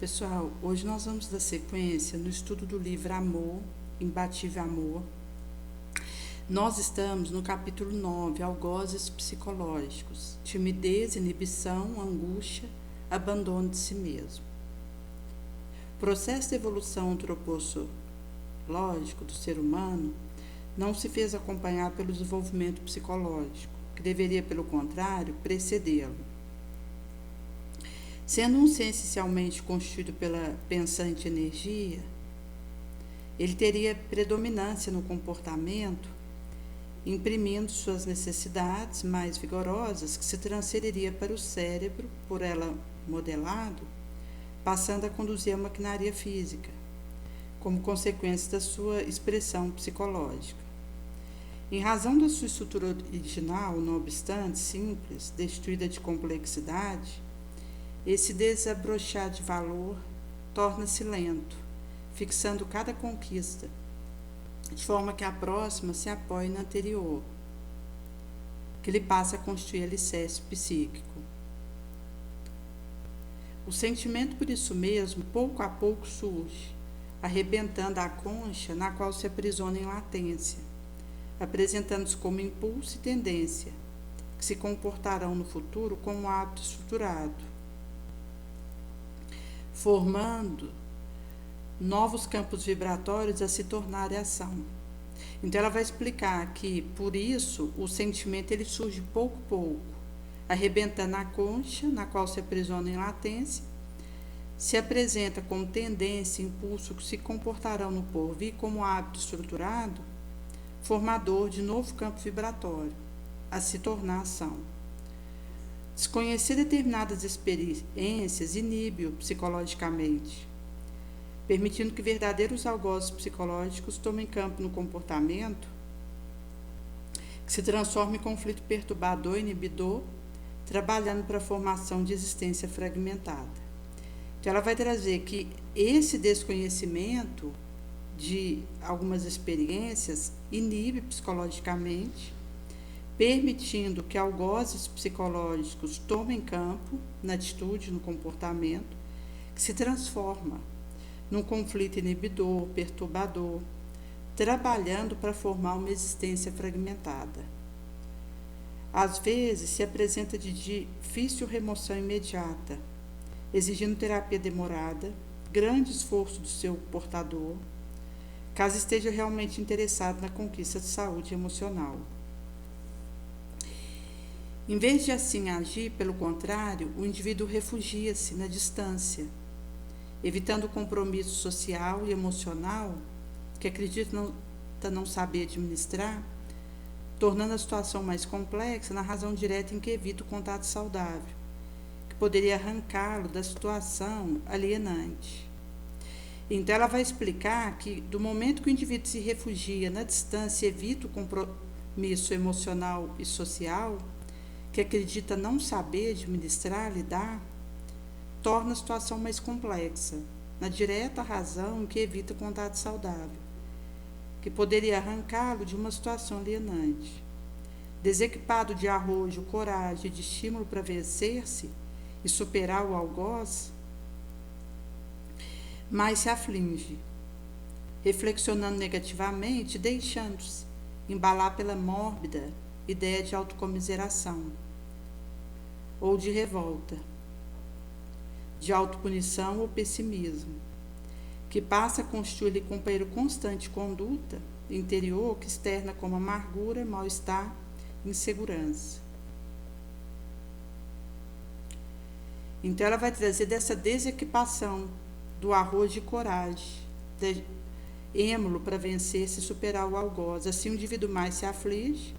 Pessoal, hoje nós vamos dar sequência no estudo do livro Amor, Imbatível Amor. Nós estamos no capítulo 9, Algozes Psicológicos, Timidez, Inibição, Angústia, Abandono de si mesmo. O processo de evolução antropológico do ser humano não se fez acompanhar pelo desenvolvimento psicológico, que deveria, pelo contrário, precedê-lo. Sendo um ser essencialmente constituído pela pensante energia, ele teria predominância no comportamento, imprimindo suas necessidades mais vigorosas, que se transferiria para o cérebro, por ela modelado, passando a conduzir a maquinaria física, como consequência da sua expressão psicológica. Em razão da sua estrutura original, não obstante simples, destituída de complexidade, esse desabrochar de valor torna-se lento, fixando cada conquista, de forma que a próxima se apoie na anterior, que lhe passa a constituir alicerce psíquico. O sentimento, por isso mesmo, pouco a pouco surge, arrebentando a concha na qual se aprisiona em latência, apresentando-se como impulso e tendência, que se comportarão no futuro como hábito estruturado, formando novos campos vibratórios a se tornarem ação. Então ela vai explicar que, por isso, o sentimento ele surge pouco a pouco, arrebentando a concha, na qual se aprisiona em latência, se apresenta como tendência e impulso que se comportarão no porvir como hábito estruturado, formador de novo campo vibratório, a se tornar ação. Desconhecer determinadas experiências inibe-o psicologicamente, permitindo que verdadeiros algozes psicológicos tomem campo no comportamento, que se transforma em conflito perturbador e inibidor, trabalhando para a formação de existência fragmentada. Então, ela vai trazer que esse desconhecimento de algumas experiências inibe psicologicamente, permitindo que algozes psicológicos tomem campo na atitude, no comportamento, que se transforma num conflito inibidor, perturbador, trabalhando para formar uma existência fragmentada. Às vezes se apresenta de difícil remoção imediata, exigindo terapia demorada, grande esforço do seu portador, caso esteja realmente interessado na conquista de saúde emocional. Em vez de assim agir, pelo contrário, o indivíduo refugia-se na distância, evitando o compromisso social e emocional que acredita não saber administrar, tornando a situação mais complexa na razão direta em que evita o contato saudável, que poderia arrancá-lo da situação alienante. Então ela vai explicar que do momento que o indivíduo se refugia na distância e evita o compromisso emocional e social, que acredita não saber administrar, lidar, torna a situação mais complexa, na direta razão que evita contato saudável, que poderia arrancá-lo de uma situação alienante. Desequipado de arrojo, coragem e de estímulo para vencer-se e superar o algoz, mais se aflige, reflexionando negativamente, deixando-se embalar pela mórbida ideia de autocomiseração ou de revolta, de autopunição ou pessimismo, que passa a constituir-lhe companheiro constante de conduta interior que externa como amargura, mal-estar, insegurança. Então ela vai trazer dessa desequipação do arrojo de coragem, de êmulo para vencer-se e superar o algoz. Assim o indivíduo mais se aflige,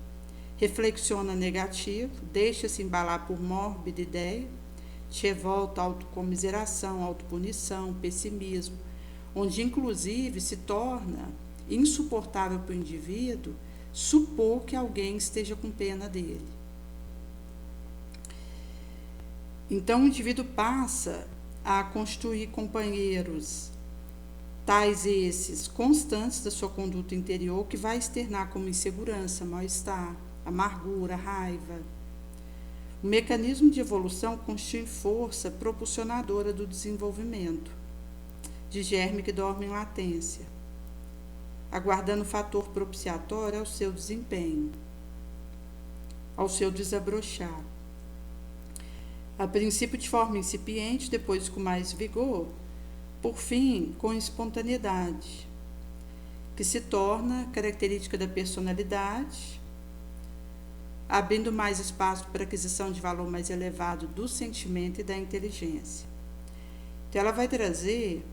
reflexiona negativo, deixa-se embalar por mórbida ideia, de revolta, autocomiseração, autopunição, pessimismo, onde inclusive se torna insuportável para o indivíduo supor que alguém esteja com pena dele. Então o indivíduo passa a constituir companheiros tais esses constantes da sua conduta interior, que vai externar como insegurança, mal-estar, amargura, raiva. O mecanismo de evolução constitui força propulsionadora do desenvolvimento de germe que dorme em latência, aguardando o fator propiciatório ao seu desempenho, ao seu desabrochar. A princípio de forma incipiente, depois com mais vigor, por fim com espontaneidade, que se torna característica da personalidade, abrindo mais espaço para aquisição de valor mais elevado do sentimento e da inteligência. Então, ela vai trazer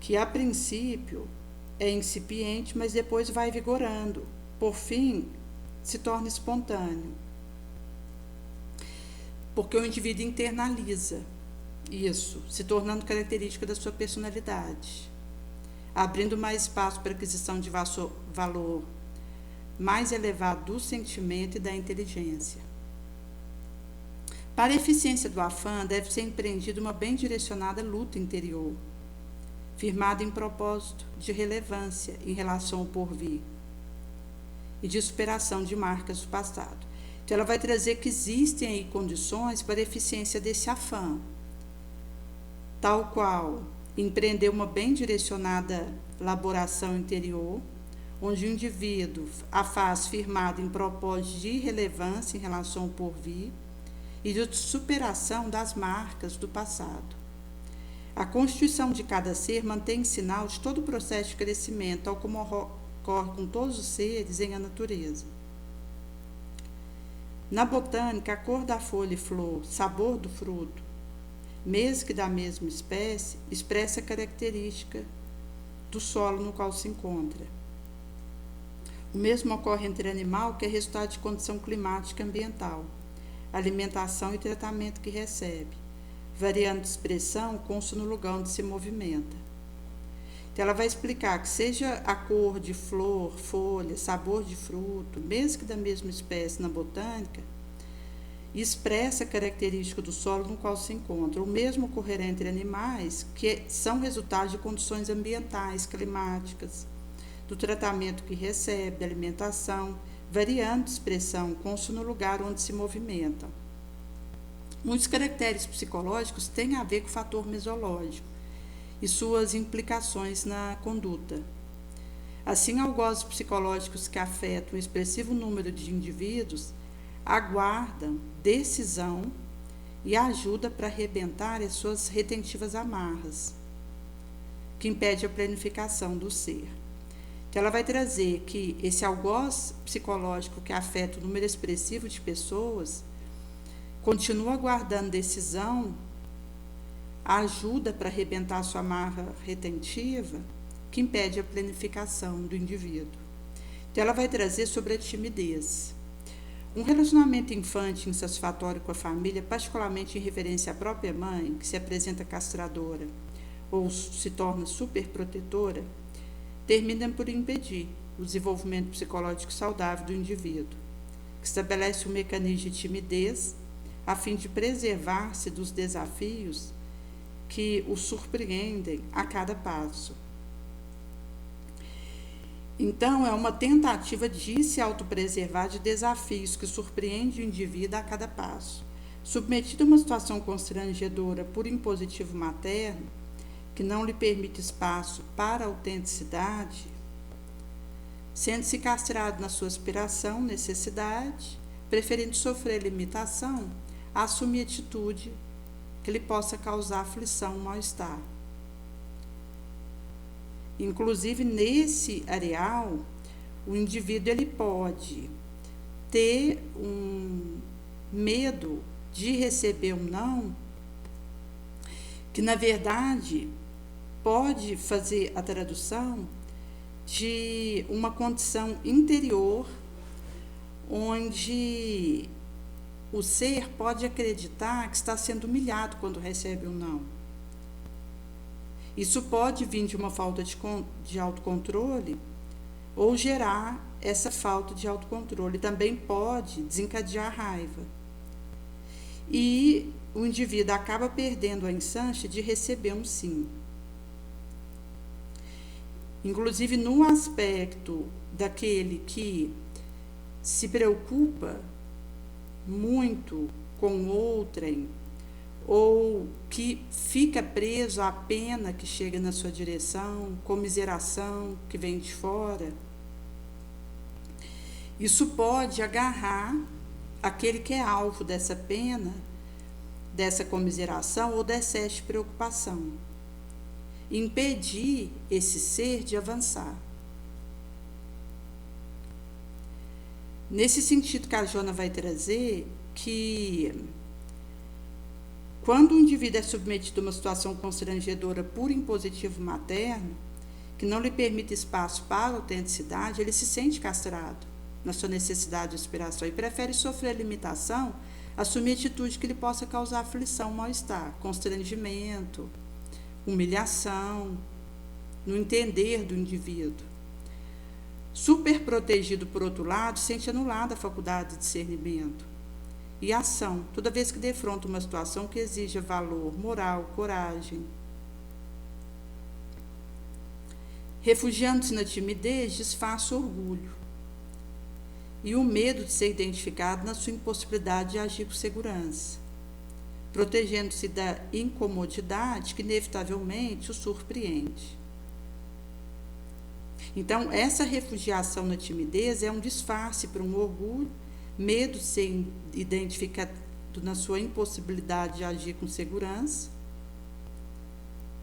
que, a princípio, é incipiente, mas depois vai vigorando. Por fim, se torna espontâneo. Porque o indivíduo internaliza isso, se tornando característica da sua personalidade, abrindo mais espaço para aquisição de valor mais elevado do sentimento e da inteligência. Para a eficiência do afã, deve ser empreendida uma bem direcionada luta interior, firmada em propósito de relevância em relação ao porvir e de superação de marcas do passado. Então, ela vai trazer que existem aí condições para a eficiência desse afã, tal qual empreender uma bem direcionada elaboração interior, onde o indivíduo a faz firmado em propósito de relevância em relação ao porvir e de superação das marcas do passado. A constituição de cada ser mantém sinal de todo o processo de crescimento, tal como ocorre com todos os seres em a natureza. Na botânica, a cor da folha e flor, sabor do fruto, mesmo que da mesma espécie, expressa a característica do solo no qual se encontra. O mesmo ocorre entre animal, que é resultado de condição climática e ambiental, alimentação e tratamento que recebe, variando de expressão consta no lugar onde se movimenta. Então, ela vai explicar que seja a cor de flor, folha, sabor de fruto, mesmo que da mesma espécie na botânica, expressa a característica do solo no qual se encontra. O mesmo ocorrerá entre animais, que são resultado de condições ambientais, climáticas, do tratamento que recebe, da alimentação, variando de expressão consta no lugar onde se movimentam. Muitos caracteres psicológicos têm a ver com o fator mesológico e suas implicações na conduta. Assim, algozes psicológicos que afetam um expressivo número de indivíduos aguardam decisão e ajuda para arrebentar as suas retentivas amarras, que impede a planificação do ser. Então, ela vai trazer que esse algoz psicológico que afeta o número expressivo de pessoas continua aguardando decisão, ajuda para arrebentar sua amarra retentiva, que impede a planificação do indivíduo. Então, ela vai trazer sobre a timidez. Um relacionamento infantil insatisfatório com a família, particularmente em referência à própria mãe, que se apresenta castradora ou se torna superprotetora, termina por impedir o desenvolvimento psicológico saudável do indivíduo, que estabelece um mecanismo de timidez a fim de preservar-se dos desafios que o surpreendem a cada passo. Então, é uma tentativa de se autopreservar de desafios que surpreendem o indivíduo a cada passo. Submetido a uma situação constrangedora por impositivo materno, que não lhe permite espaço para a autenticidade, sendo-se castrado na sua aspiração, necessidade, preferindo sofrer limitação, assumir atitude que lhe possa causar aflição, mal-estar. Inclusive, nesse areal, o indivíduo ele pode ter um medo de receber um não, que na verdade pode fazer a tradução de uma condição interior onde o ser pode acreditar que está sendo humilhado quando recebe um não. Isso pode vir de uma falta de autocontrole ou gerar essa falta de autocontrole. Também pode desencadear raiva. E o indivíduo acaba perdendo a instância de receber um sim. Inclusive, no aspecto daquele que se preocupa muito com outrem, ou que fica preso à pena que chega na sua direção, comiseração que vem de fora, isso pode agarrar aquele que é alvo dessa pena, dessa comiseração ou dessa excesso de preocupação, impedir esse ser de avançar. Nesse sentido que a Jona vai trazer, que quando o indivíduo é submetido a uma situação constrangedora por impositivo materno, que não lhe permite espaço para a autenticidade, ele se sente castrado na sua necessidade de inspiração e prefere sofrer limitação, assumir atitude que lhe possa causar aflição, mal-estar, constrangimento, humilhação, no entender do indivíduo. Super protegido, por outro lado, sente anulada a faculdade de discernimento e ação, toda vez que defronta uma situação que exija valor, moral, coragem. Refugiando-se na timidez, disfarça o orgulho e o medo de ser identificado na sua impossibilidade de agir com segurança, protegendo-se da incomodidade que inevitavelmente o surpreende. Então, essa refugiação na timidez é um disfarce para um orgulho, medo de ser identificado na sua impossibilidade de agir com segurança,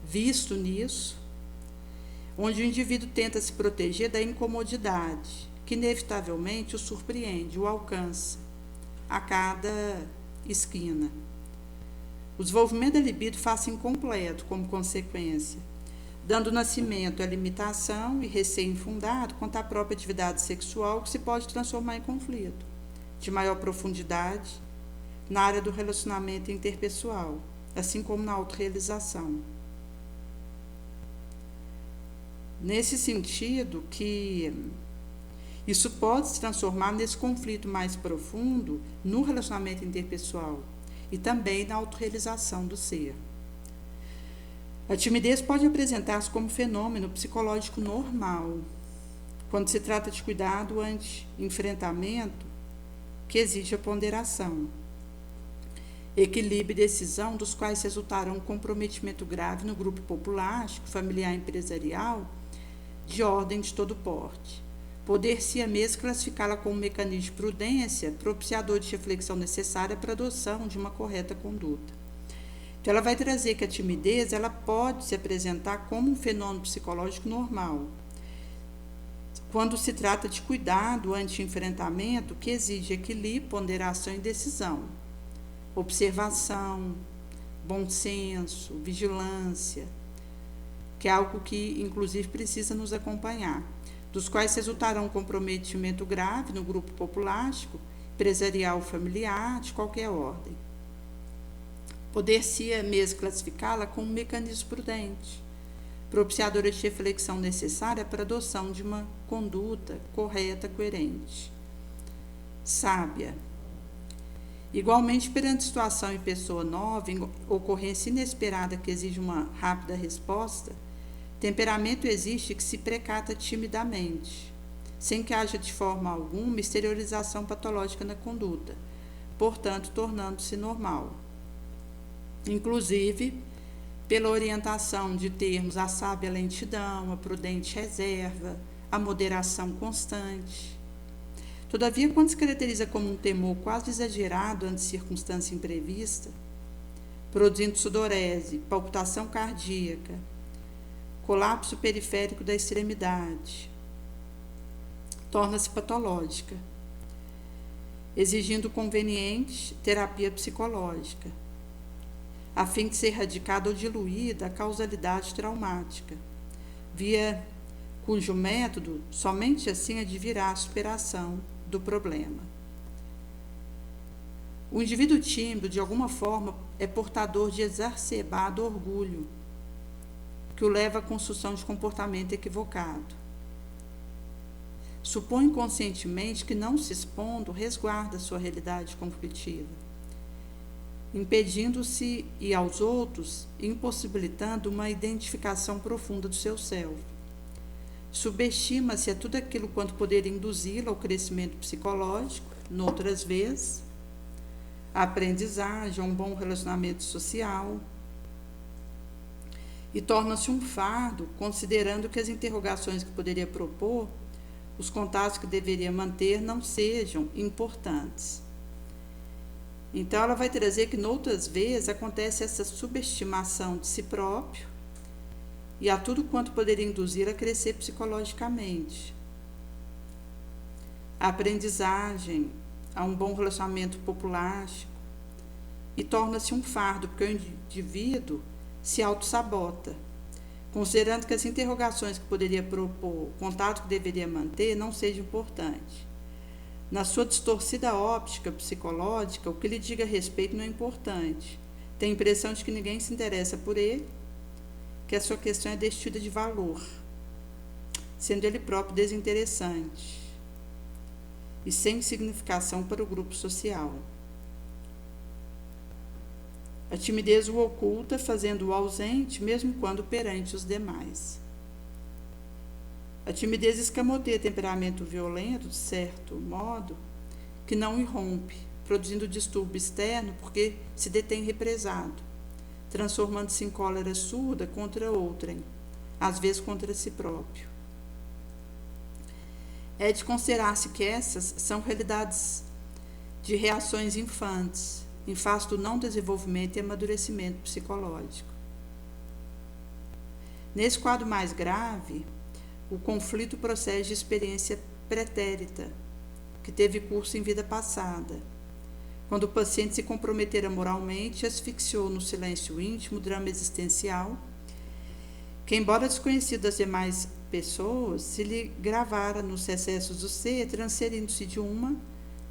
visto nisso, onde o indivíduo tenta se proteger da incomodidade, que inevitavelmente o surpreende, o alcança a cada esquina. O desenvolvimento da libido faz-se incompleto como consequência, dando nascimento à limitação e receio infundado quanto à própria atividade sexual, que se pode transformar em conflito de maior profundidade na área do relacionamento interpessoal, assim como na autorrealização. Nesse sentido que isso pode se transformar nesse conflito mais profundo no relacionamento interpessoal e também na autorrealização do ser. A timidez pode apresentar-se como fenômeno psicológico normal, quando se trata de cuidado ante enfrentamento que exige a ponderação, equilíbrio e decisão, dos quais resultarão um comprometimento grave no grupo populástico, familiar e empresarial, de ordem de todo porte. Poder-se-ia mesmo classificá-la como um mecanismo de prudência, propiciador de reflexão necessária para a adoção de uma correta conduta. Então, ela vai trazer que a timidez ela pode se apresentar como um fenômeno psicológico normal, quando se trata de cuidado ante enfrentamento que exige equilíbrio, ponderação e decisão, observação, bom senso, vigilância, que é algo que, inclusive, precisa nos acompanhar, dos quais resultarão um comprometimento grave no grupo populástico, empresarial, familiar, de qualquer ordem. Poder-se-ia mesmo classificá-la como um mecanismo prudente, propiciadora de reflexão necessária para a adoção de uma conduta correta, coerente, sábia. Igualmente, perante situação em pessoa nova, em ocorrência inesperada que exige uma rápida resposta, temperamento existe que se precata timidamente, sem que haja de forma alguma exteriorização patológica na conduta, portanto, tornando-se normal. Inclusive, pela orientação de termos a sábia lentidão, a prudente reserva, a moderação constante. Todavia, quando se caracteriza como um temor quase exagerado ante circunstância imprevista, produzindo sudorese, palpitação cardíaca, colapso periférico da extremidade, torna-se patológica, exigindo conveniente terapia psicológica, a fim de ser erradicada ou diluída a causalidade traumática, via cujo método somente assim advirá a superação do problema. O indivíduo tímido, de alguma forma, é portador de exacerbado orgulho, que o leva à construção de comportamento equivocado. Supõe conscientemente que, não se expondo, resguarda sua realidade conflitiva, impedindo-se e aos outros, impossibilitando uma identificação profunda do seu self. Subestima-se a tudo aquilo quanto poder induzi-lo ao crescimento psicológico, noutras vezes, a aprendizagem, a um bom relacionamento social, e torna-se um fardo, considerando que as interrogações que poderia propor, os contatos que deveria manter, não sejam importantes. Então, ela vai trazer que, noutras vezes, acontece essa subestimação de si próprio e a tudo quanto poderia induzir a crescer psicologicamente. A aprendizagem, a um bom relacionamento populástico, e torna-se um fardo, porque o indivíduo se auto-sabota, considerando que as interrogações que poderia propor, o contato que deveria manter, não seja importante. Na sua distorcida óptica psicológica, o que lhe diga a respeito não é importante. Tem a impressão de que ninguém se interessa por ele, que a sua questão é destituída de valor, sendo ele próprio desinteressante e sem significação para o grupo social. A timidez o oculta, fazendo-o ausente, mesmo quando perante os demais. A timidez escamoteia temperamento violento, de certo modo, que não irrompe, produzindo distúrbio externo porque se detém represado, transformando-se em cólera surda contra outrem, às vezes contra si próprio. É de considerar-se que essas são realidades de reações infantes, em face do não desenvolvimento e amadurecimento psicológico. Nesse quadro mais grave, o conflito procede de experiência pretérita, que teve curso em vida passada, quando o paciente se comprometera moralmente e asfixiou no silêncio íntimo o drama existencial, que, embora desconhecido das demais pessoas, se lhe gravara nos recessos do ser, transferindo-se de uma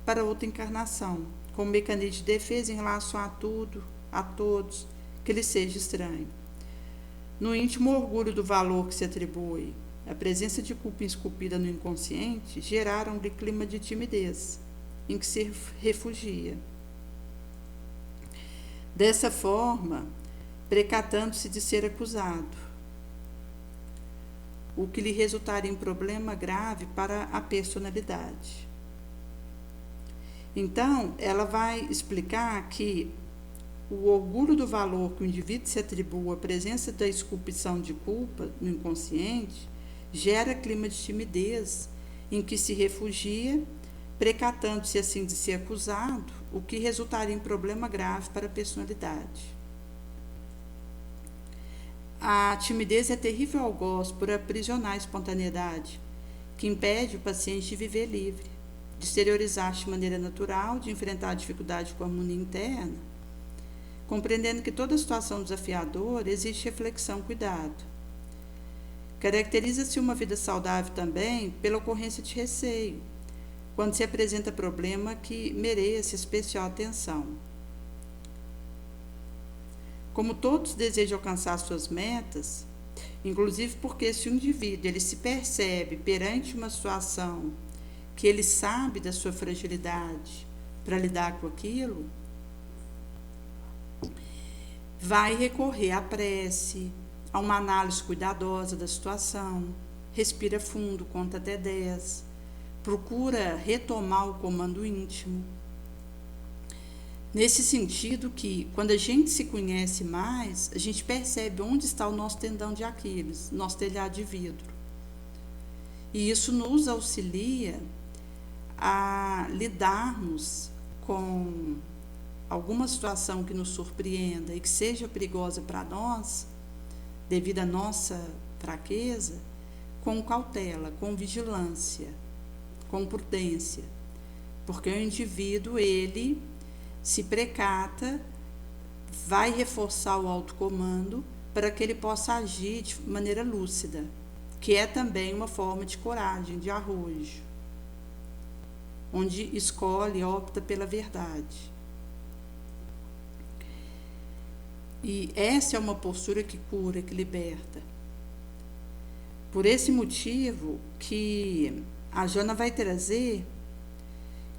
para outra encarnação, como mecanismo de defesa em relação a tudo, a todos, que lhe seja estranho. No íntimo orgulho do valor que se atribui, a presença de culpa esculpida no inconsciente geraram-lhe clima de timidez, em que se refugia. Dessa forma, precatando-se de ser acusado, o que lhe resultaria em problema grave para a personalidade. Então, ela vai explicar que o orgulho do valor que o indivíduo se atribui à presença da esculpição de culpa no inconsciente gera clima de timidez em que se refugia, precatando-se assim de ser acusado, o que resultaria em problema grave para a personalidade. A timidez é terrível algoz por aprisionar a espontaneidade, que impede o paciente de viver livre, de exteriorizar-se de maneira natural, de enfrentar a dificuldade com a harmonia interna, compreendendo que toda situação desafiadora exige reflexão e cuidado. Caracteriza-se uma vida saudável também pela ocorrência de receio, quando se apresenta problema que merece especial atenção. Como todos desejam alcançar suas metas, inclusive porque se o indivíduo ele se percebe perante uma situação que ele sabe da sua fragilidade para lidar com aquilo, vai recorrer à prece, a uma análise cuidadosa da situação, respira fundo, conta até 10, procura retomar o comando íntimo. Nesse sentido que, quando a gente se conhece mais, a gente percebe onde está o nosso tendão de Aquiles, nosso telhado de vidro. E isso nos auxilia a lidarmos com alguma situação que nos surpreenda e que seja perigosa para nós, devido à nossa fraqueza, com cautela, com vigilância, com prudência. Porque o indivíduo, ele se precata, vai reforçar o autocomando para que ele possa agir de maneira lúcida, que é também uma forma de coragem, de arrojo, onde escolhe e opta pela verdade. E essa é uma postura que cura, que liberta. Por esse motivo que a Joana vai trazer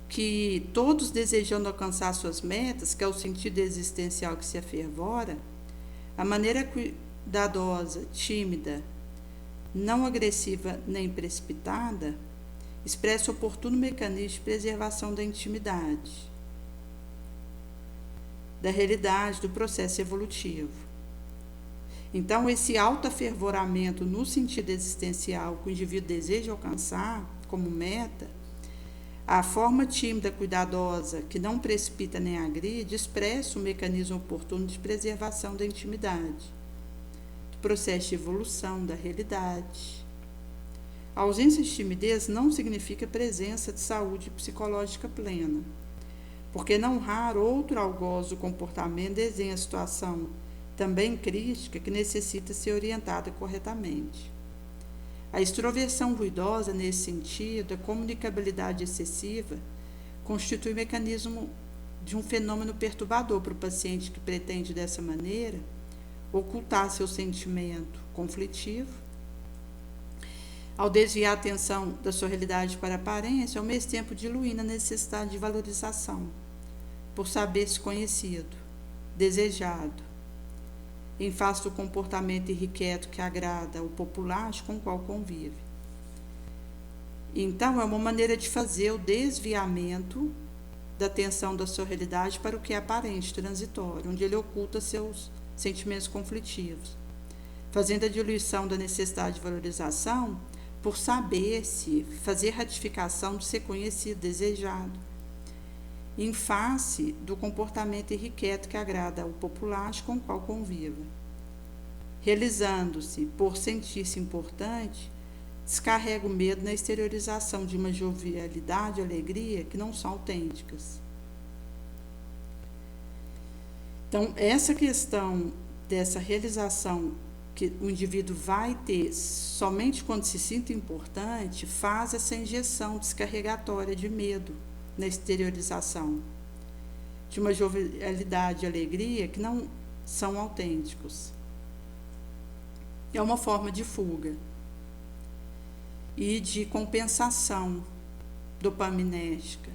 que todos desejando alcançar suas metas, que é o sentido existencial que se afervora, a maneira cuidadosa, tímida, não agressiva nem precipitada, expressa oportuno mecanismo de preservação da intimidade. da realidade do processo evolutivo. Então, esse autoafervoramento no sentido existencial que o indivíduo deseja alcançar como meta, a forma tímida, cuidadosa, que não precipita nem agride, expressa um mecanismo oportuno de preservação da intimidade, do processo de evolução da realidade. A ausência de timidez não significa presença de saúde psicológica plena, porque não raro outro algoz do comportamento desenha a situação também crítica que necessita ser orientada corretamente. A extroversão ruidosa, nesse sentido, a comunicabilidade excessiva, constitui mecanismo de um fenômeno perturbador para o paciente que pretende, dessa maneira, ocultar seu sentimento conflitivo, ao desviar a atenção da sua realidade para a aparência, ao mesmo tempo diluindo a necessidade de valorização, por saber-se conhecido, desejado, em face do comportamento irrequieto que agrada ao populacho com o qual convive. Então, é uma maneira de fazer o desviamento da atenção da sua realidade para o que é aparente, transitório, onde ele oculta seus sentimentos conflitivos, fazendo a diluição da necessidade de valorização por saber-se, fazer ratificação de ser conhecido, desejado, em face do comportamento irrequieto que agrada ao populacho com o qual conviva. Realizando-se por sentir-se importante, descarrega o medo na exteriorização de uma jovialidade e alegria que não são autênticas. Então, essa questão dessa realização que o indivíduo vai ter somente quando se sinta importante, faz essa injeção descarregatória de medo na exteriorização de uma jovialidade e alegria que não são autênticos. É uma forma de fuga e de compensação dopaminérgica,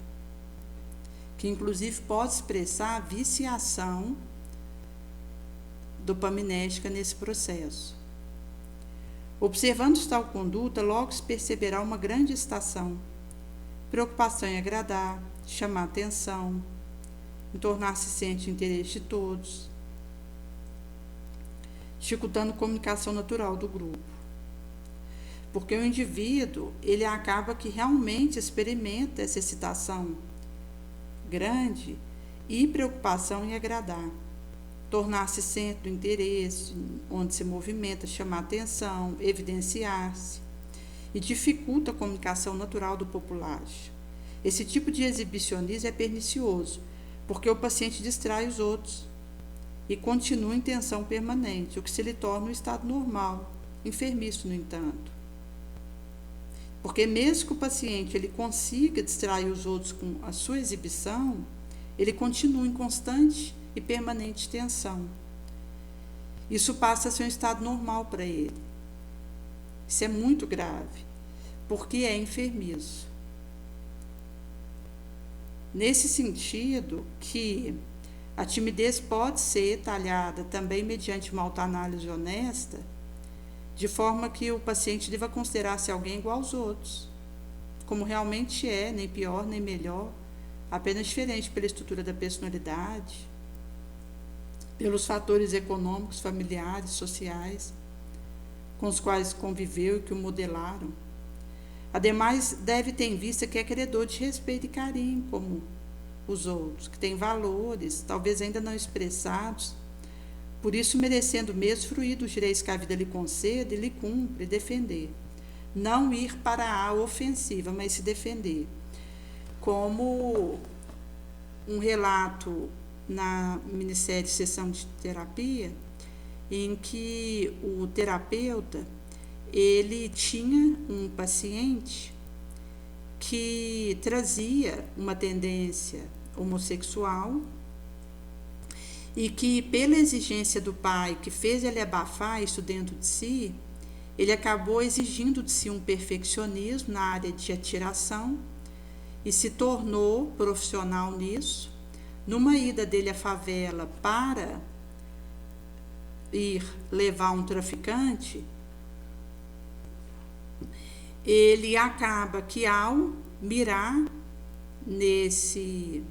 que inclusive pode expressar a viciação dopaminérgica nesse processo. Observando tal conduta, logo se perceberá uma grande excitação, preocupação em agradar, chamar atenção, em tornar-se ciente do interesse de todos, dificultando a comunicação natural do grupo. Porque o indivíduo, ele acaba que realmente experimenta essa excitação grande e preocupação em agradar, tornar-se centro do interesse, onde se movimenta, chamar atenção, evidenciar-se, e dificulta a comunicação natural do populacho. Esse tipo de exibicionismo é pernicioso, porque o paciente distrai os outros e continua em tensão permanente, o que se lhe torna um estado normal, enfermiço, no entanto. Porque mesmo que o paciente ele consiga distrair os outros com a sua exibição, ele continua em constante e permanente tensão. Isso passa a ser um estado normal para ele. Isso é muito grave, porque é enfermiço. Nesse sentido que a timidez pode ser talhada também mediante uma autoanálise honesta, de forma que o paciente deva considerar-se alguém igual aos outros, como realmente é, nem pior nem melhor, apenas diferente pela estrutura da personalidade, pelos fatores econômicos, familiares, sociais, com os quais conviveu e que o modelaram. Ademais, deve ter em vista que é credor de respeito e carinho, como os outros, que tem valores, talvez ainda não expressados, por isso merecendo mesmo fruir dos direitos que a vida lhe concede, lhe cumpre defender. Não ir para a ofensiva, mas se defender. Como um relato na minissérie Sessão de Terapia, em que o terapeuta, ele tinha um paciente que trazia uma tendência homossexual e que, pela exigência do pai, que fez ele abafar isso dentro de si, ele acabou exigindo de si um perfeccionismo na área de atiração e se tornou profissional nisso. Numa ida dele à favela para ir levar um traficante, ele acaba que, ao mirar nesse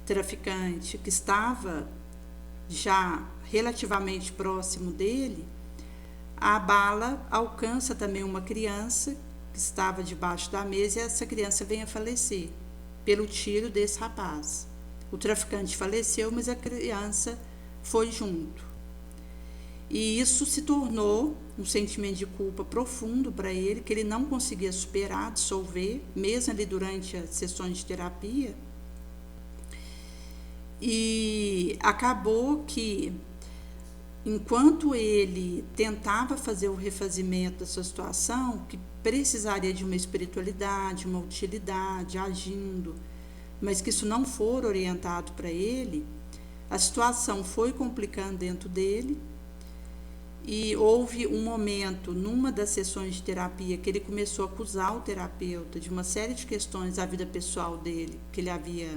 traficante que estava já relativamente próximo dele, a bala alcança também uma criança que estava debaixo da mesa e essa criança vem a falecer pelo tiro desse rapaz. O traficante faleceu, mas a criança foi junto. E isso se tornou um sentimento de culpa profundo para ele, que ele não conseguia superar, dissolver, mesmo ali durante as sessões de terapia. E acabou que, enquanto ele tentava fazer o refazimento da sua situação, que precisaria de uma espiritualidade, uma utilidade, agindo, mas que isso não for orientado para ele, a situação foi complicando dentro dele. E houve um momento, numa das sessões de terapia, que ele começou a acusar o terapeuta de uma série de questões da vida pessoal dele, que ele havia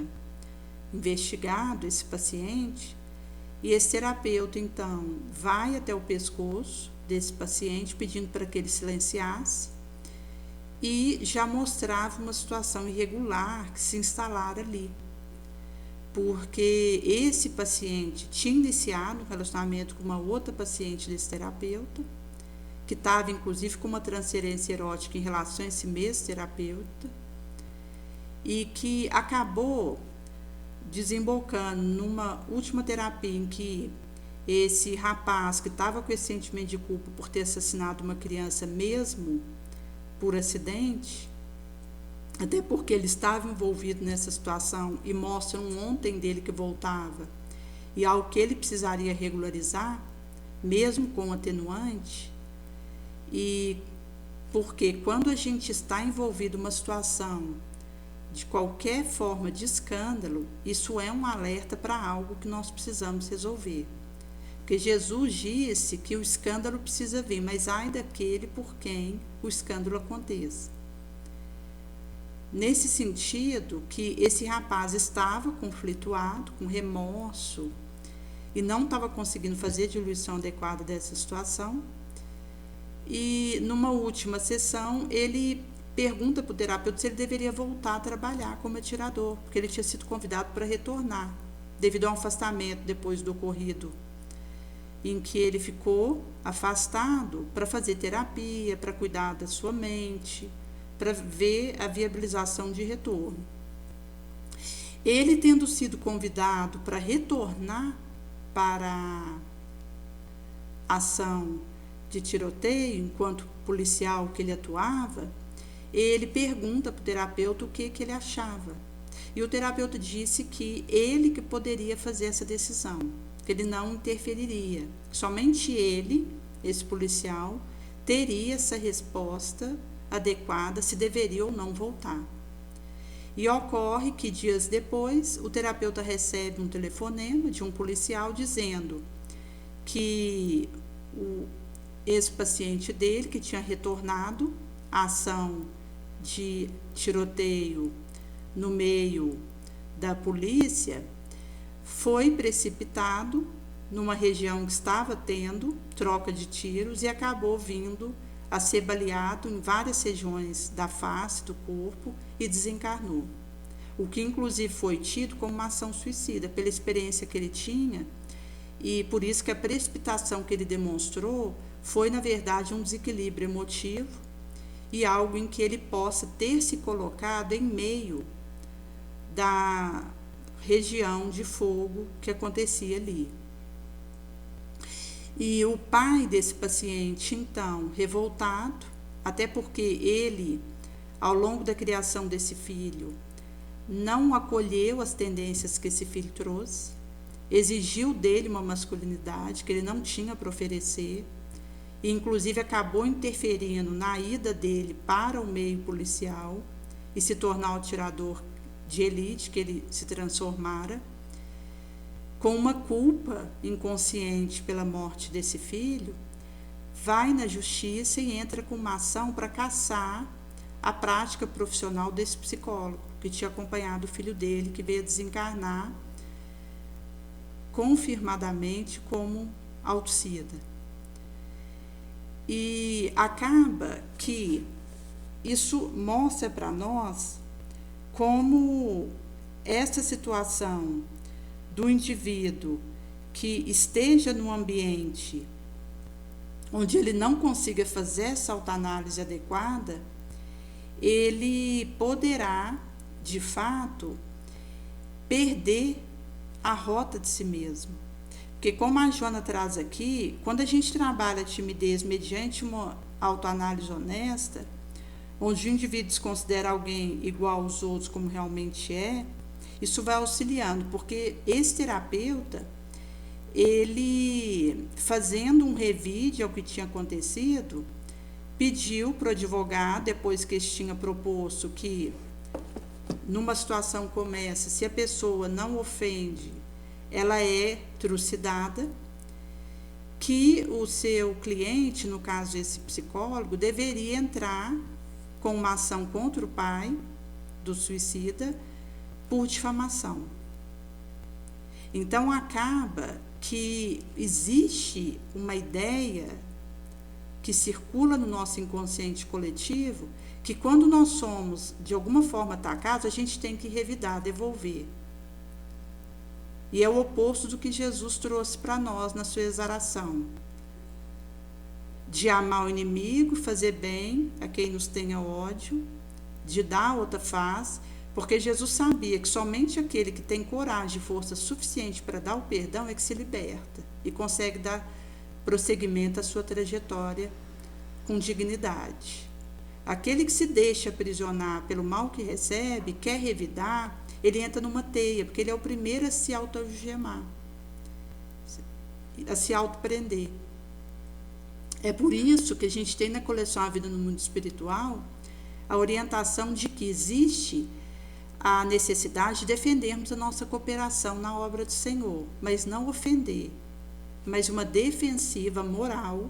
investigado, esse paciente. E esse terapeuta, então, vai até o pescoço desse paciente, pedindo para que ele silenciasse, e já mostrava uma situação irregular que se instalara ali. Porque esse paciente tinha iniciado um relacionamento com uma outra paciente desse terapeuta, que estava inclusive com uma transferência erótica em relação a esse mesmo terapeuta, e que acabou desembocando numa última terapia em que esse rapaz, que estava com esse sentimento de culpa por ter assassinado uma criança mesmo por acidente, até porque ele estava envolvido nessa situação, e mostra um ontem dele que voltava, e algo que ele precisaria regularizar, mesmo com atenuante. E porque quando a gente está envolvido numa situação de qualquer forma de escândalo, isso é um alerta para algo que nós precisamos resolver. Porque Jesus disse que o escândalo precisa vir, mas ai daquele por quem o escândalo aconteça. Nesse sentido, que esse rapaz estava conflituado, com remorso, e não estava conseguindo fazer a diluição adequada dessa situação. E numa última sessão, ele pergunta para o terapeuta se ele deveria voltar a trabalhar como atirador, porque ele tinha sido convidado para retornar, devido a um afastamento depois do ocorrido, em que ele ficou afastado para fazer terapia, para cuidar da sua mente, para ver a viabilização de retorno. Ele, tendo sido convidado para retornar para a ação de tiroteio, enquanto policial que ele atuava, ele pergunta para o terapeuta o que ele achava. E o terapeuta disse que ele que poderia fazer essa decisão, que ele não interferiria. Somente ele, esse policial, teria essa resposta adequada se deveria ou não voltar. E ocorre que dias depois o terapeuta recebe um telefonema de um policial dizendo que o ex-paciente dele, que tinha retornado à ação de tiroteio no meio da polícia, foi precipitado numa região que estava tendo troca de tiros e acabou vindo a ser baleado em várias regiões da face do corpo e desencarnou. O que inclusive foi tido como uma ação suicida, pela experiência que ele tinha, e por isso que a precipitação que ele demonstrou foi, na verdade, um desequilíbrio emotivo e algo em que ele possa ter se colocado em meio da região de fogo que acontecia ali. E o pai desse paciente, então, revoltado, até porque ele, ao longo da criação desse filho, não acolheu as tendências que esse filho trouxe, exigiu dele uma masculinidade que ele não tinha para oferecer, e inclusive acabou interferindo na ida dele para o meio policial e se tornar o atirador de elite que ele se transformara, com uma culpa inconsciente pela morte desse filho, vai na justiça e entra com uma ação para cassar a prática profissional desse psicólogo, que tinha acompanhado o filho dele, que veio desencarnar confirmadamente como auticida. E acaba que isso mostra para nós como essa situação do indivíduo que esteja num ambiente onde ele não consiga fazer essa autoanálise adequada, ele poderá, de fato, perder a rota de si mesmo. Porque, como a Joana traz aqui, quando a gente trabalha a timidez mediante uma autoanálise honesta, onde o indivíduo se considera alguém igual aos outros como realmente é, isso vai auxiliando, porque esse terapeuta, ele, fazendo um revide ao que tinha acontecido, pediu para o advogado, depois que ele tinha proposto que, numa situação como essa, se a pessoa não ofende, ela é trucidada, que o seu cliente, no caso esse psicólogo, deveria entrar com uma ação contra o pai do suicida por difamação. Então, acaba que existe uma ideia que circula no nosso inconsciente coletivo, que quando nós somos, de alguma forma, atacados, a gente tem que revidar, devolver. E é o oposto do que Jesus trouxe para nós na sua exaração. De amar o inimigo, fazer bem a quem nos tenha ódio, de dar outra face, porque Jesus sabia que somente aquele que tem coragem e força suficiente para dar o perdão é que se liberta e consegue dar prosseguimento à sua trajetória com dignidade. Aquele que se deixa aprisionar pelo mal que recebe, quer revidar, ele entra numa teia, porque ele é o primeiro a se autoalgemar, a se autoprender. É por isso que a gente tem na coleção A Vida no Mundo Espiritual a orientação de que existe a necessidade de defendermos a nossa cooperação na obra do Senhor, mas não ofender, mas uma defensiva moral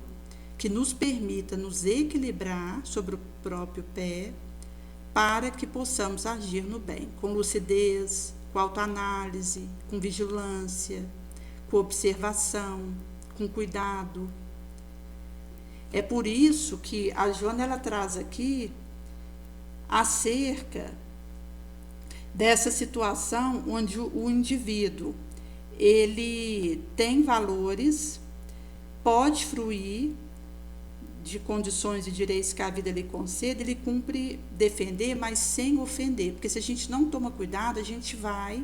que nos permita nos equilibrar sobre o próprio pé para que possamos agir no bem, com lucidez, com autoanálise, com vigilância, com observação, com cuidado. É por isso que a Joana ela traz aqui acerca dessa situação onde o indivíduo ele tem valores, pode fruir de condições e direitos que a vida lhe concede, ele cumpre defender, mas sem ofender, porque se a gente não toma cuidado, a gente vai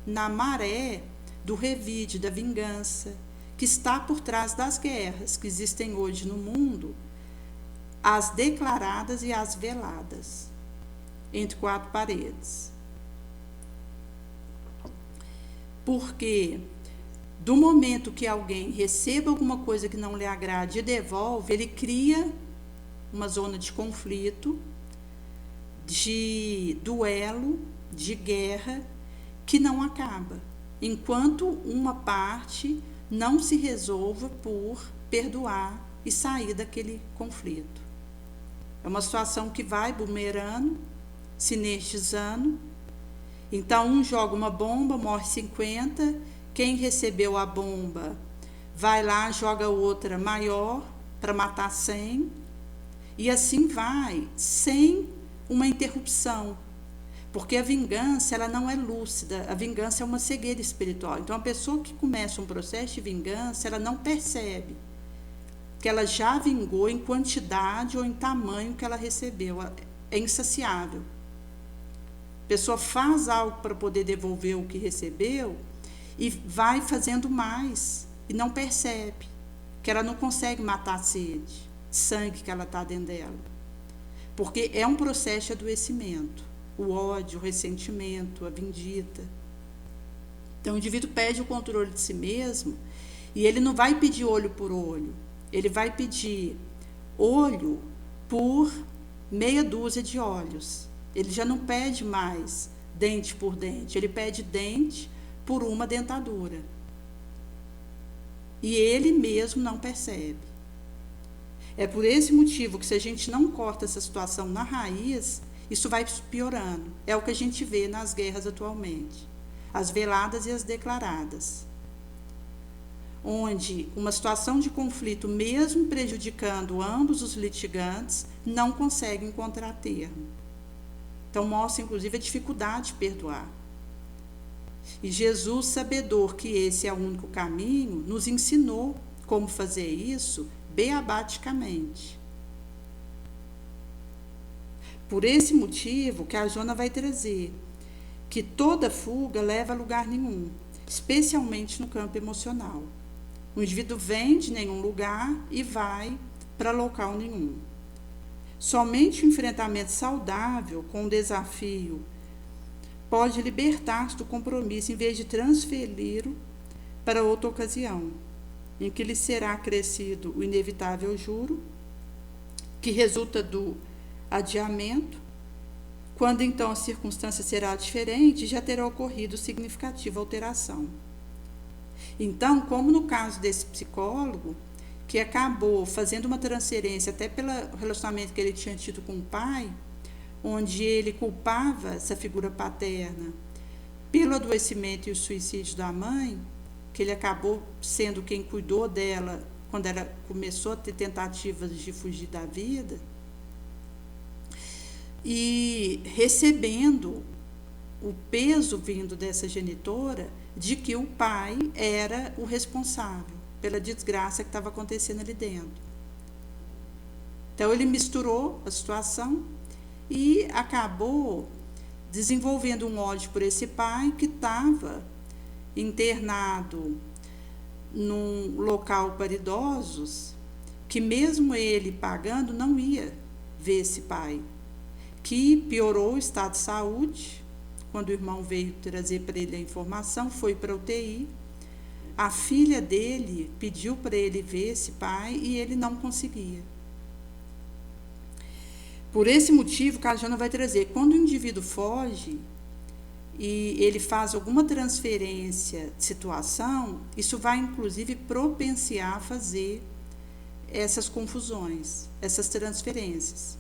na maré do revide, da vingança, que está por trás das guerras que existem hoje no mundo, as declaradas e as veladas, entre quatro paredes. Porque do momento que alguém receba alguma coisa que não lhe agrade e devolve, ele cria uma zona de conflito, de duelo, de guerra, que não acaba, enquanto uma parte não se resolva por perdoar e sair daquele conflito. É uma situação que vai bumerangue, sinergizando. Então, um joga uma bomba, morre 50, quem recebeu a bomba vai lá, joga outra maior para matar 100, e assim vai, sem uma interrupção. Porque a vingança, ela não é lúcida, a vingança é uma cegueira espiritual. Então, a pessoa que começa um processo de vingança, ela não percebe que ela já vingou em quantidade ou em tamanho que ela recebeu. É insaciável. A pessoa faz algo para poder devolver o que recebeu e vai fazendo mais e não percebe que ela não consegue matar a sede, sangue que ela está dentro dela. Porque é um processo de adoecimento. O ódio, o ressentimento, a vindita. Então, o indivíduo perde o controle de si mesmo e ele não vai pedir olho por olho. Ele vai pedir olho por meia dúzia de olhos. Ele já não pede mais dente por dente. Ele pede dente por uma dentadura. E ele mesmo não percebe. É por esse motivo que, se a gente não corta essa situação na raiz, isso vai piorando. É o que a gente vê nas guerras atualmente. As veladas e as declaradas. Onde uma situação de conflito, mesmo prejudicando ambos os litigantes, não consegue encontrar termo. Então, mostra, inclusive, a dificuldade de perdoar. E Jesus, sabedor que esse é o único caminho, nos ensinou como fazer isso beabaticamente. Por esse motivo que a Jona vai trazer, que toda fuga leva a lugar nenhum, especialmente no campo emocional. O indivíduo vem de nenhum lugar e vai para local nenhum. Somente o enfrentamento saudável com o desafio pode libertar-se do compromisso em vez de transferi-lo para outra ocasião, em que lhe será acrescido o inevitável juro, que resulta do adiamento, quando então a circunstância será diferente, já terá ocorrido significativa alteração. Então, como no caso desse psicólogo, que acabou fazendo uma transferência até pelo relacionamento que ele tinha tido com o pai, onde ele culpava essa figura paterna pelo adoecimento e o suicídio da mãe, que ele acabou sendo quem cuidou dela quando ela começou a ter tentativas de fugir da vida, e recebendo o peso vindo dessa genitora de que o pai era o responsável pela desgraça que estava acontecendo ali dentro. Então ele misturou a situação e acabou desenvolvendo um ódio por esse pai que estava internado num local para idosos, que mesmo ele pagando não ia ver esse pai, que piorou o estado de saúde. Quando o irmão veio trazer para ele a informação, foi para a UTI. A filha dele pediu para ele ver esse pai e ele não conseguia. Por esse motivo, que a Jona vai trazer, quando o indivíduo foge e ele faz alguma transferência de situação, isso vai inclusive propenciar a fazer essas confusões, essas transferências.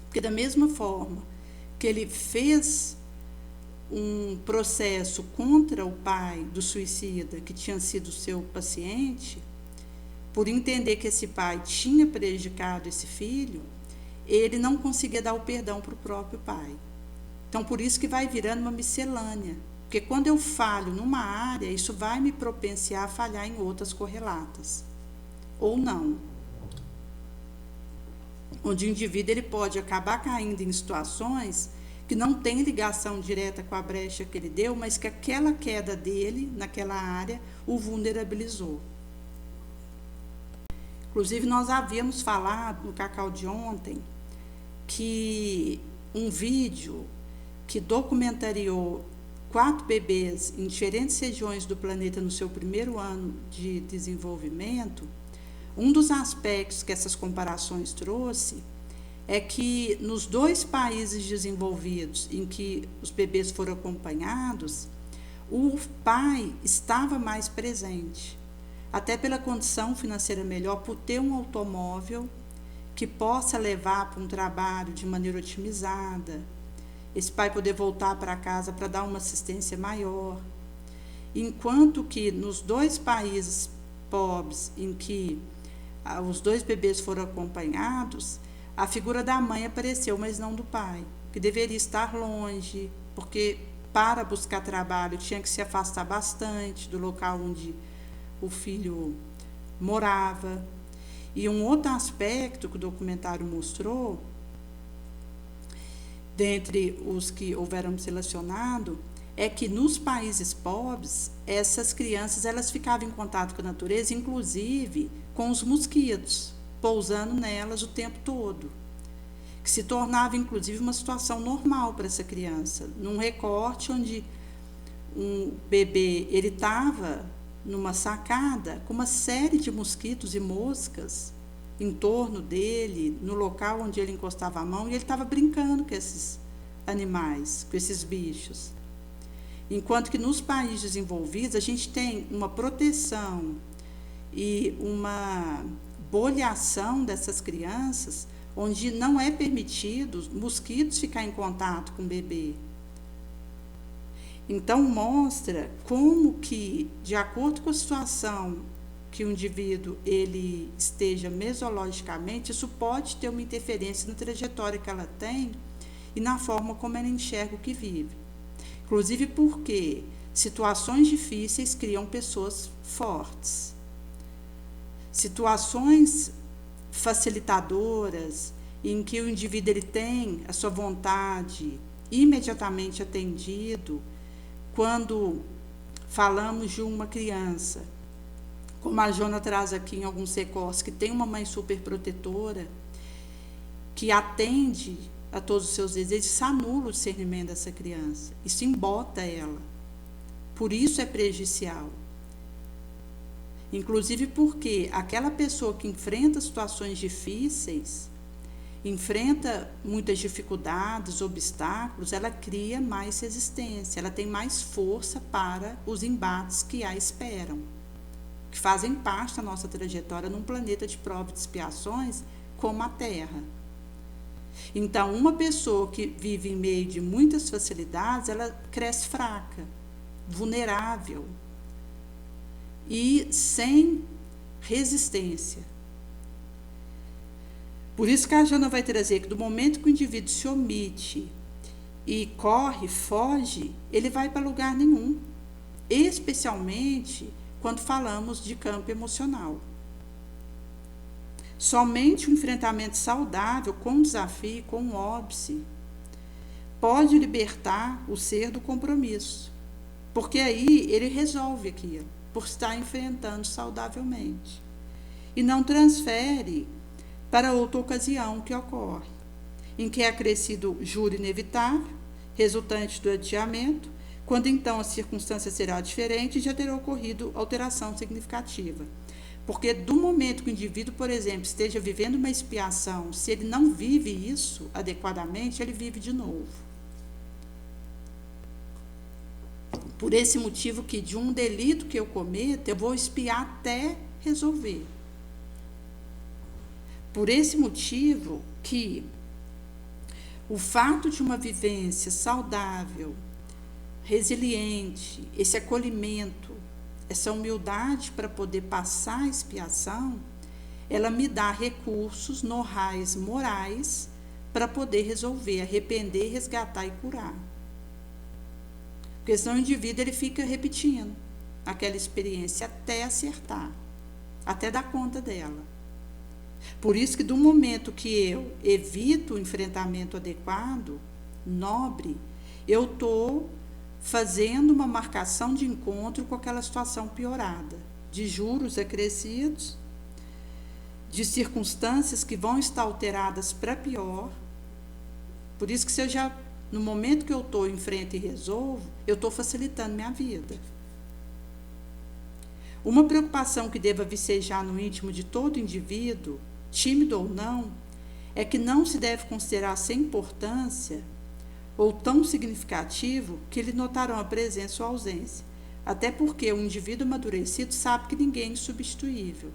Porque da mesma forma que ele fez um processo contra o pai do suicida, que tinha sido seu paciente, por entender que esse pai tinha prejudicado esse filho, ele não conseguia dar o perdão para o próprio pai. Então, por isso que vai virando uma miscelânea. Porque quando eu falho numa área, isso vai me propenciar a falhar em outras correlatas. Ou não. Onde o indivíduo ele pode acabar caindo em situações que não tem ligação direta com a brecha que ele deu, mas que aquela queda dele naquela área o vulnerabilizou. Inclusive, nós havíamos falado no Cacau de ontem que um vídeo que documentariou 4 bebês em diferentes regiões do planeta no seu primeiro ano de desenvolvimento, um dos aspectos que essas comparações trouxe é que nos 2 países desenvolvidos em que os bebês foram acompanhados, o pai estava mais presente, até pela condição financeira melhor, por ter um automóvel que possa levar para um trabalho de maneira otimizada, esse pai poder voltar para casa para dar uma assistência maior. Enquanto que nos 2 países pobres em que os 2 bebês foram acompanhados, a figura da mãe apareceu, mas não do pai, que deveria estar longe, porque para buscar trabalho tinha que se afastar bastante do local onde o filho morava. E um outro aspecto que o documentário mostrou, dentre os que houveram selecionado, é que nos países pobres, essas crianças elas ficavam em contato com a natureza, inclusive com os mosquitos, pousando nelas o tempo todo, que se tornava inclusive uma situação normal para essa criança, num recorte onde um bebê ele estava numa sacada com uma série de mosquitos e moscas em torno dele, no local onde ele encostava a mão, e ele estava brincando com esses animais, com esses bichos. Enquanto que nos países desenvolvidos a gente tem uma proteção e uma bolhação dessas crianças, onde não é permitido mosquitos ficar em contato com o bebê. Então mostra como que, de acordo com a situação que o indivíduo ele esteja mesologicamente, isso pode ter uma interferência na trajetória que ela tem e na forma como ela enxerga o que vive. Inclusive porque situações difíceis criam pessoas fortes. Situações facilitadoras, em que o indivíduo ele tem a sua vontade imediatamente atendido, quando falamos de uma criança, como a Jona traz aqui em alguns recortes, que tem uma mãe super protetora, que atende a todos os seus desejos, isso anula o discernimento dessa criança, isso embota ela, por isso é prejudicial. Inclusive porque aquela pessoa que enfrenta situações difíceis, enfrenta muitas dificuldades, obstáculos, ela cria mais resistência, ela tem mais força para os embates que a esperam, que fazem parte da nossa trajetória num planeta de provas e expiações como a Terra. Então, uma pessoa que vive em meio de muitas facilidades, ela cresce fraca, vulnerável e sem resistência. Por isso que a Jana vai trazer que do momento que o indivíduo se omite e corre, foge, ele vai para lugar nenhum, especialmente quando falamos de campo emocional. Somente um enfrentamento saudável com o desafio, com o óbice, pode libertar o ser do compromisso, porque aí ele resolve aquilo, por estar enfrentando saudavelmente, e não transfere para outra ocasião que ocorre, em que é acrescido juro inevitável, resultante do adiamento, quando então a circunstância será diferente e já terá ocorrido alteração significativa. Porque do momento que o indivíduo, por exemplo, esteja vivendo uma expiação, se ele não vive isso adequadamente, ele vive de novo. Por esse motivo que de um delito que eu cometo, eu vou expiar até resolver. Por esse motivo que o fato de uma vivência saudável, resiliente, esse acolhimento, essa humildade para poder passar a expiação, ela me dá recursos, know-hows morais para poder resolver, arrepender, resgatar e curar. Porque senão o indivíduo ele fica repetindo aquela experiência até acertar, até dar conta dela. Por isso que do momento que eu evito o enfrentamento adequado, nobre, eu estou fazendo uma marcação de encontro com aquela situação piorada, de juros acrescidos, de circunstâncias que vão estar alteradas para pior. Por isso que se eu já, no momento que eu estou enfrento e resolvo, eu estou facilitando minha vida. Uma preocupação que deva vicejar no íntimo de todo indivíduo, tímido ou não, é que não se deve considerar sem importância ou tão significativo que lhe notarão a presença ou a ausência, até porque o indivíduo amadurecido sabe que ninguém é insubstituível.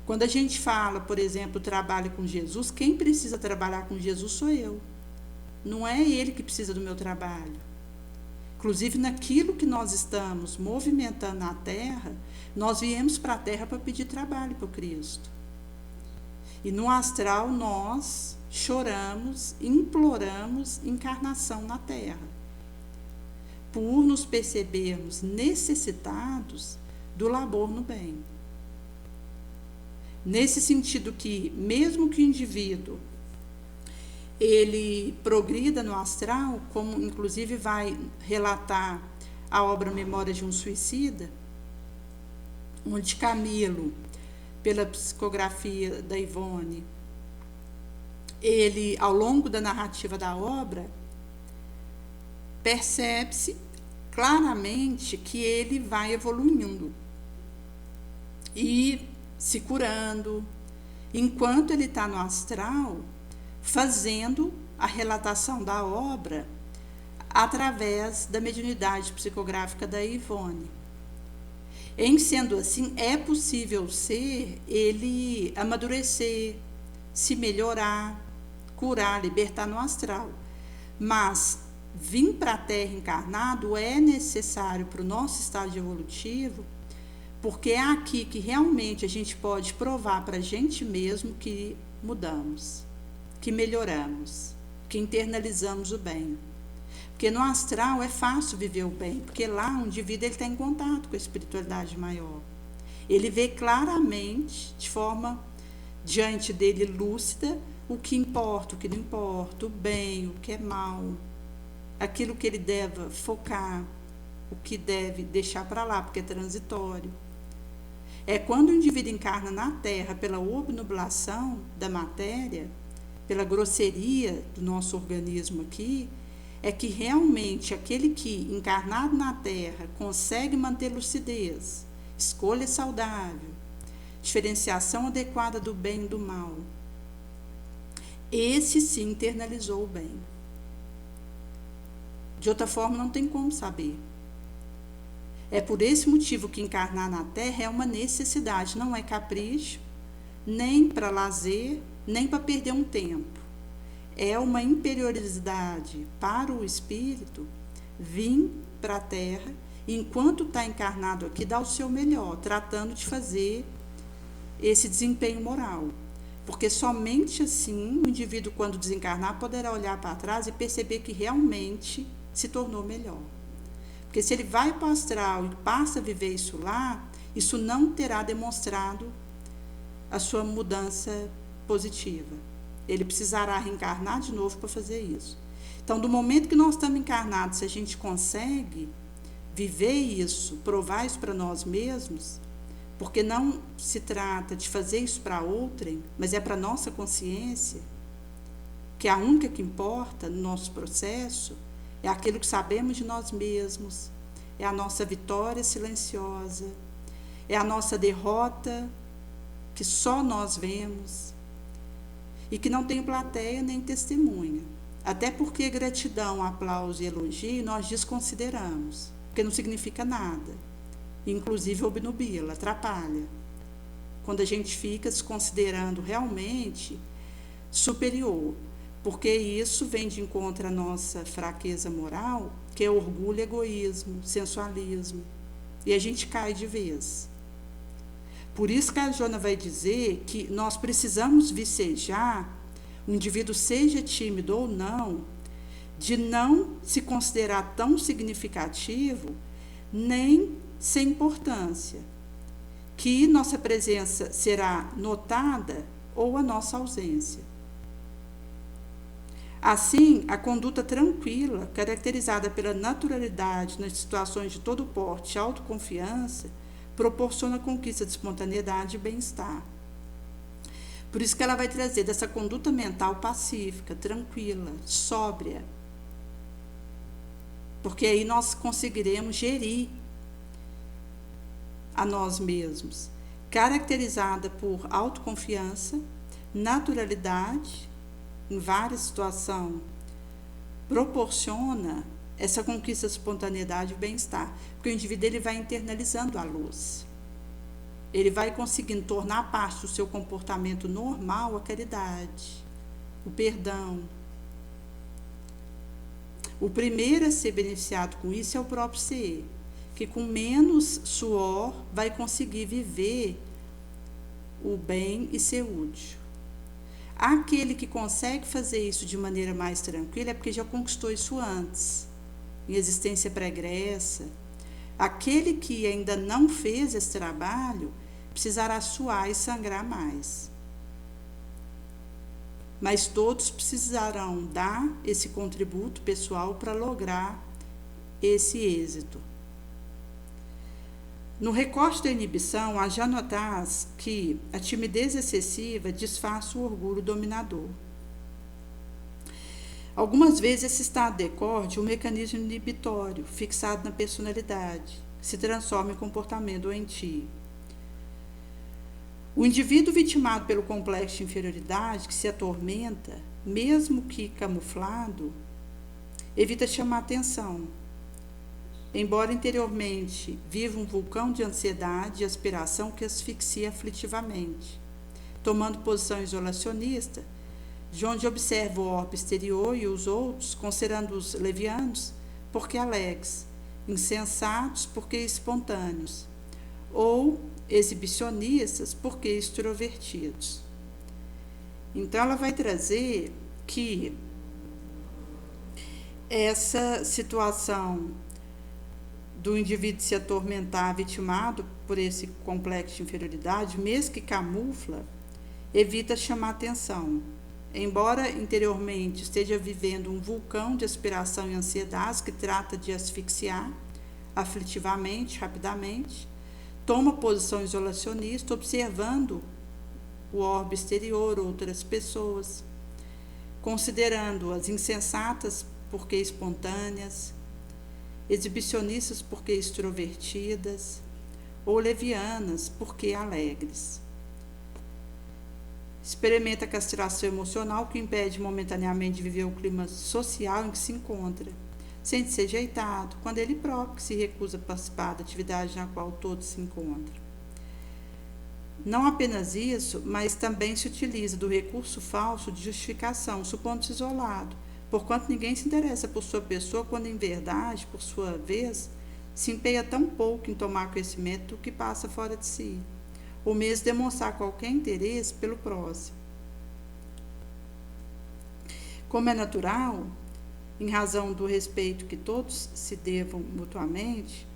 Quando a gente fala, por exemplo, trabalho com Jesus, quem precisa trabalhar com Jesus sou eu. Não é ele que precisa do meu trabalho. Inclusive, naquilo que nós estamos movimentando na Terra, nós viemos para a Terra para pedir trabalho para o Cristo. E no astral nós choramos, imploramos encarnação na Terra, por nos percebermos necessitados do labor no bem. Nesse sentido que, mesmo que o indivíduo ele progrida no astral, como inclusive vai relatar a obra Memória de um Suicida, onde Camilo, pela psicografia da Ivone, ele, ao longo da narrativa da obra, percebe-se claramente que ele vai evoluindo e se curando, enquanto ele está no astral, fazendo a relatação da obra através da mediunidade psicográfica da Ivone. Em sendo assim, é possível ele amadurecer, se melhorar, curar, libertar no astral. Mas vir para a Terra encarnado é necessário para o nosso estágio evolutivo, porque é aqui que realmente a gente pode provar para a gente mesmo que mudamos, que melhoramos, que internalizamos o bem. Porque no astral é fácil viver o bem, porque lá o indivíduo está em contato com a espiritualidade maior. Ele vê claramente, de forma diante dele lúcida, o que importa, o que não importa, o bem, o que é mal, aquilo que ele deve focar, o que deve deixar para lá, porque é transitório. É quando o indivíduo encarna na Terra pela obnublação da matéria, pela grosseria do nosso organismo aqui, é que realmente aquele que, encarnado na Terra, consegue manter lucidez, escolha saudável, diferenciação adequada do bem e do mal, esse sim internalizou o bem. De outra forma, não tem como saber. É por esse motivo que encarnar na Terra é uma necessidade, não é capricho, nem para lazer, nem para perder um tempo. É uma imperiosidade para o espírito vir para a Terra, e enquanto está encarnado aqui, dar o seu melhor, tratando de fazer esse desempenho moral. Porque somente assim o indivíduo, quando desencarnar, poderá olhar para trás e perceber que realmente se tornou melhor. Porque se ele vai para o astral e passa a viver isso lá, isso não terá demonstrado a sua mudança positiva. Ele precisará reencarnar de novo para fazer isso. Então, do momento que nós estamos encarnados, se a gente consegue viver isso, provar isso para nós mesmos, porque não se trata de fazer isso para outrem, mas é para a nossa consciência, que é a única que importa no nosso processo, é aquilo que sabemos de nós mesmos, é a nossa vitória silenciosa, é a nossa derrota que só nós vemos e que não tem plateia nem testemunha. Até porque gratidão, aplauso e elogio nós desconsideramos, porque não significa nada. Inclusive obnubila, atrapalha. Quando a gente fica se considerando realmente superior, porque isso vem de encontro à nossa fraqueza moral, que é orgulho, egoísmo, sensualismo, e a gente cai de vez. Por isso que a Joana vai dizer que nós precisamos vicejar, o indivíduo seja tímido ou não, de não se considerar tão significativo, nem sem importância, que nossa presença será notada ou a nossa ausência. Assim, a conduta tranquila, caracterizada pela naturalidade nas situações de todo porte e autoconfiança, proporciona a conquista de espontaneidade e bem-estar. Por isso que ela vai trazer dessa conduta mental pacífica, tranquila, sóbria, porque aí nós conseguiremos gerir a nós mesmos, caracterizada por autoconfiança, naturalidade, em várias situações, proporciona essa conquista de espontaneidade e bem-estar, porque o indivíduo ele vai internalizando a luz. Ele vai conseguindo tornar parte do seu comportamento normal a caridade, o perdão. O primeiro a ser beneficiado com isso é o próprio ser, que com menos suor vai conseguir viver o bem e ser útil. Aquele que consegue fazer isso de maneira mais tranquila é porque já conquistou isso antes, em existência pregressa. Aquele que ainda não fez esse trabalho precisará suar e sangrar mais. Mas todos precisarão dar esse contributo pessoal para lograr esse êxito. No recorte da inibição, há já notas que a timidez excessiva disfarça o orgulho dominador. Algumas vezes esse estado decorre um mecanismo inibitório fixado na personalidade, que se transforma em comportamento doentio. O indivíduo vitimado pelo complexo de inferioridade, que se atormenta, mesmo que camuflado, evita chamar atenção, embora interiormente viva um vulcão de ansiedade e aspiração que asfixia aflitivamente, tomando posição isolacionista, de onde observa o orbe exterior e os outros, considerando-os levianos, porque alegres, insensatos, porque espontâneos, ou exibicionistas, porque extrovertidos. Então, ela vai trazer que Essa situação do indivíduo se atormentar, vitimado por esse complexo de inferioridade, mesmo que camufla, evita chamar atenção. Embora interiormente esteja vivendo um vulcão de aspiração e ansiedade que trata de asfixiar aflitivamente, rapidamente, toma posição isolacionista, observando o orbe exterior, outras pessoas, considerando-as insensatas porque espontâneas, exibicionistas porque extrovertidas, ou levianas porque alegres. Experimenta a castração emocional que impede momentaneamente de viver o clima social em que se encontra. Sente-se rejeitado quando ele próprio que se recusa a participar da atividade na qual todos se encontram. Não apenas isso, mas também se utiliza do recurso falso de justificação, supondo-se isolado, porquanto ninguém se interessa por sua pessoa, quando em verdade, por sua vez, se empenha tão pouco em tomar conhecimento do que passa fora de si, ou mesmo demonstrar qualquer interesse pelo próximo. Como é natural, em razão do respeito que todos se devam mutuamente,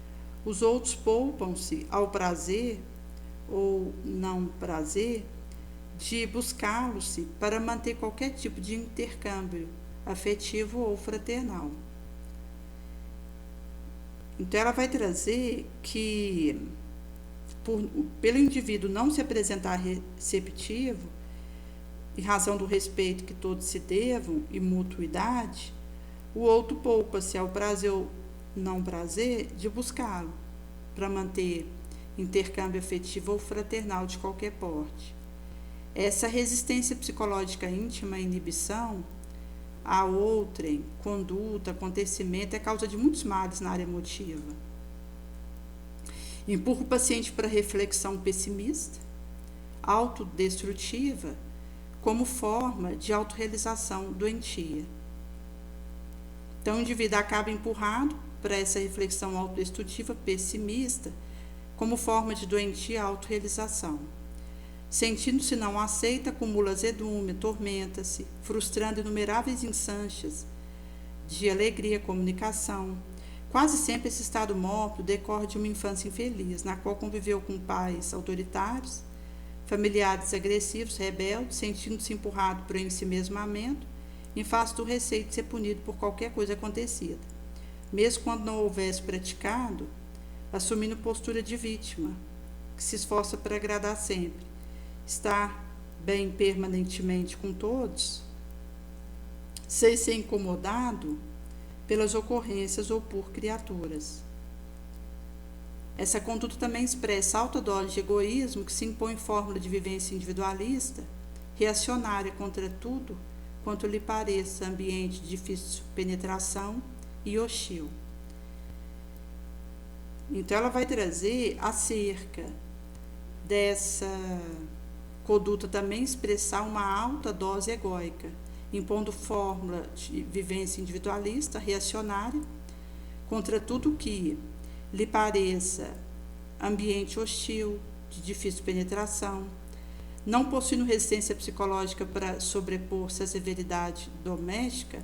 os outros poupam-se ao prazer ou não prazer de buscá-lo-se para manter qualquer tipo de intercâmbio afetivo ou fraternal. Então ela vai trazer que pelo indivíduo não se apresentar receptivo, em razão do respeito que todos se devam e mutuidade, o outro poupa-se ao prazer ou não prazer de buscá-lo para manter intercâmbio afetivo ou fraternal de qualquer porte. Essa resistência psicológica íntima, inibição a outrem, conduta, acontecimento, é causa de muitos males na área emotiva. Empurra o paciente para reflexão pessimista, autodestrutiva, como forma de autorrealização doentia. Então, o indivíduo acaba empurrado para essa reflexão autodestrutiva pessimista, como forma de doentia autorrealização. Sentindo-se não aceita, acumula azedume, tormenta-se, frustrando inumeráveis instâncias de alegria, comunicação. Quase sempre esse estado mórbido decorre de uma infância infeliz, na qual conviveu com pais autoritários, familiares agressivos, rebeldes, sentindo-se empurrado por ensimesmamento, em face do receio de ser punido por qualquer coisa acontecida, mesmo quando não houvesse praticado, assumindo postura de vítima, que se esforça para agradar sempre, estar bem permanentemente com todos, sem ser incomodado pelas ocorrências ou por criaturas. Essa conduta também expressa alta dose de egoísmo que se impõe em fórmula de vivência individualista, reacionária contra tudo quanto lhe pareça ambiente de difícil penetração e hostil. Então ela vai trazer acerca dessa conduta também expressar uma alta dose egóica, impondo fórmula de vivência individualista, reacionária, contra tudo que lhe pareça ambiente hostil, de difícil penetração, não possuindo resistência psicológica para sobrepor-se à severidade doméstica,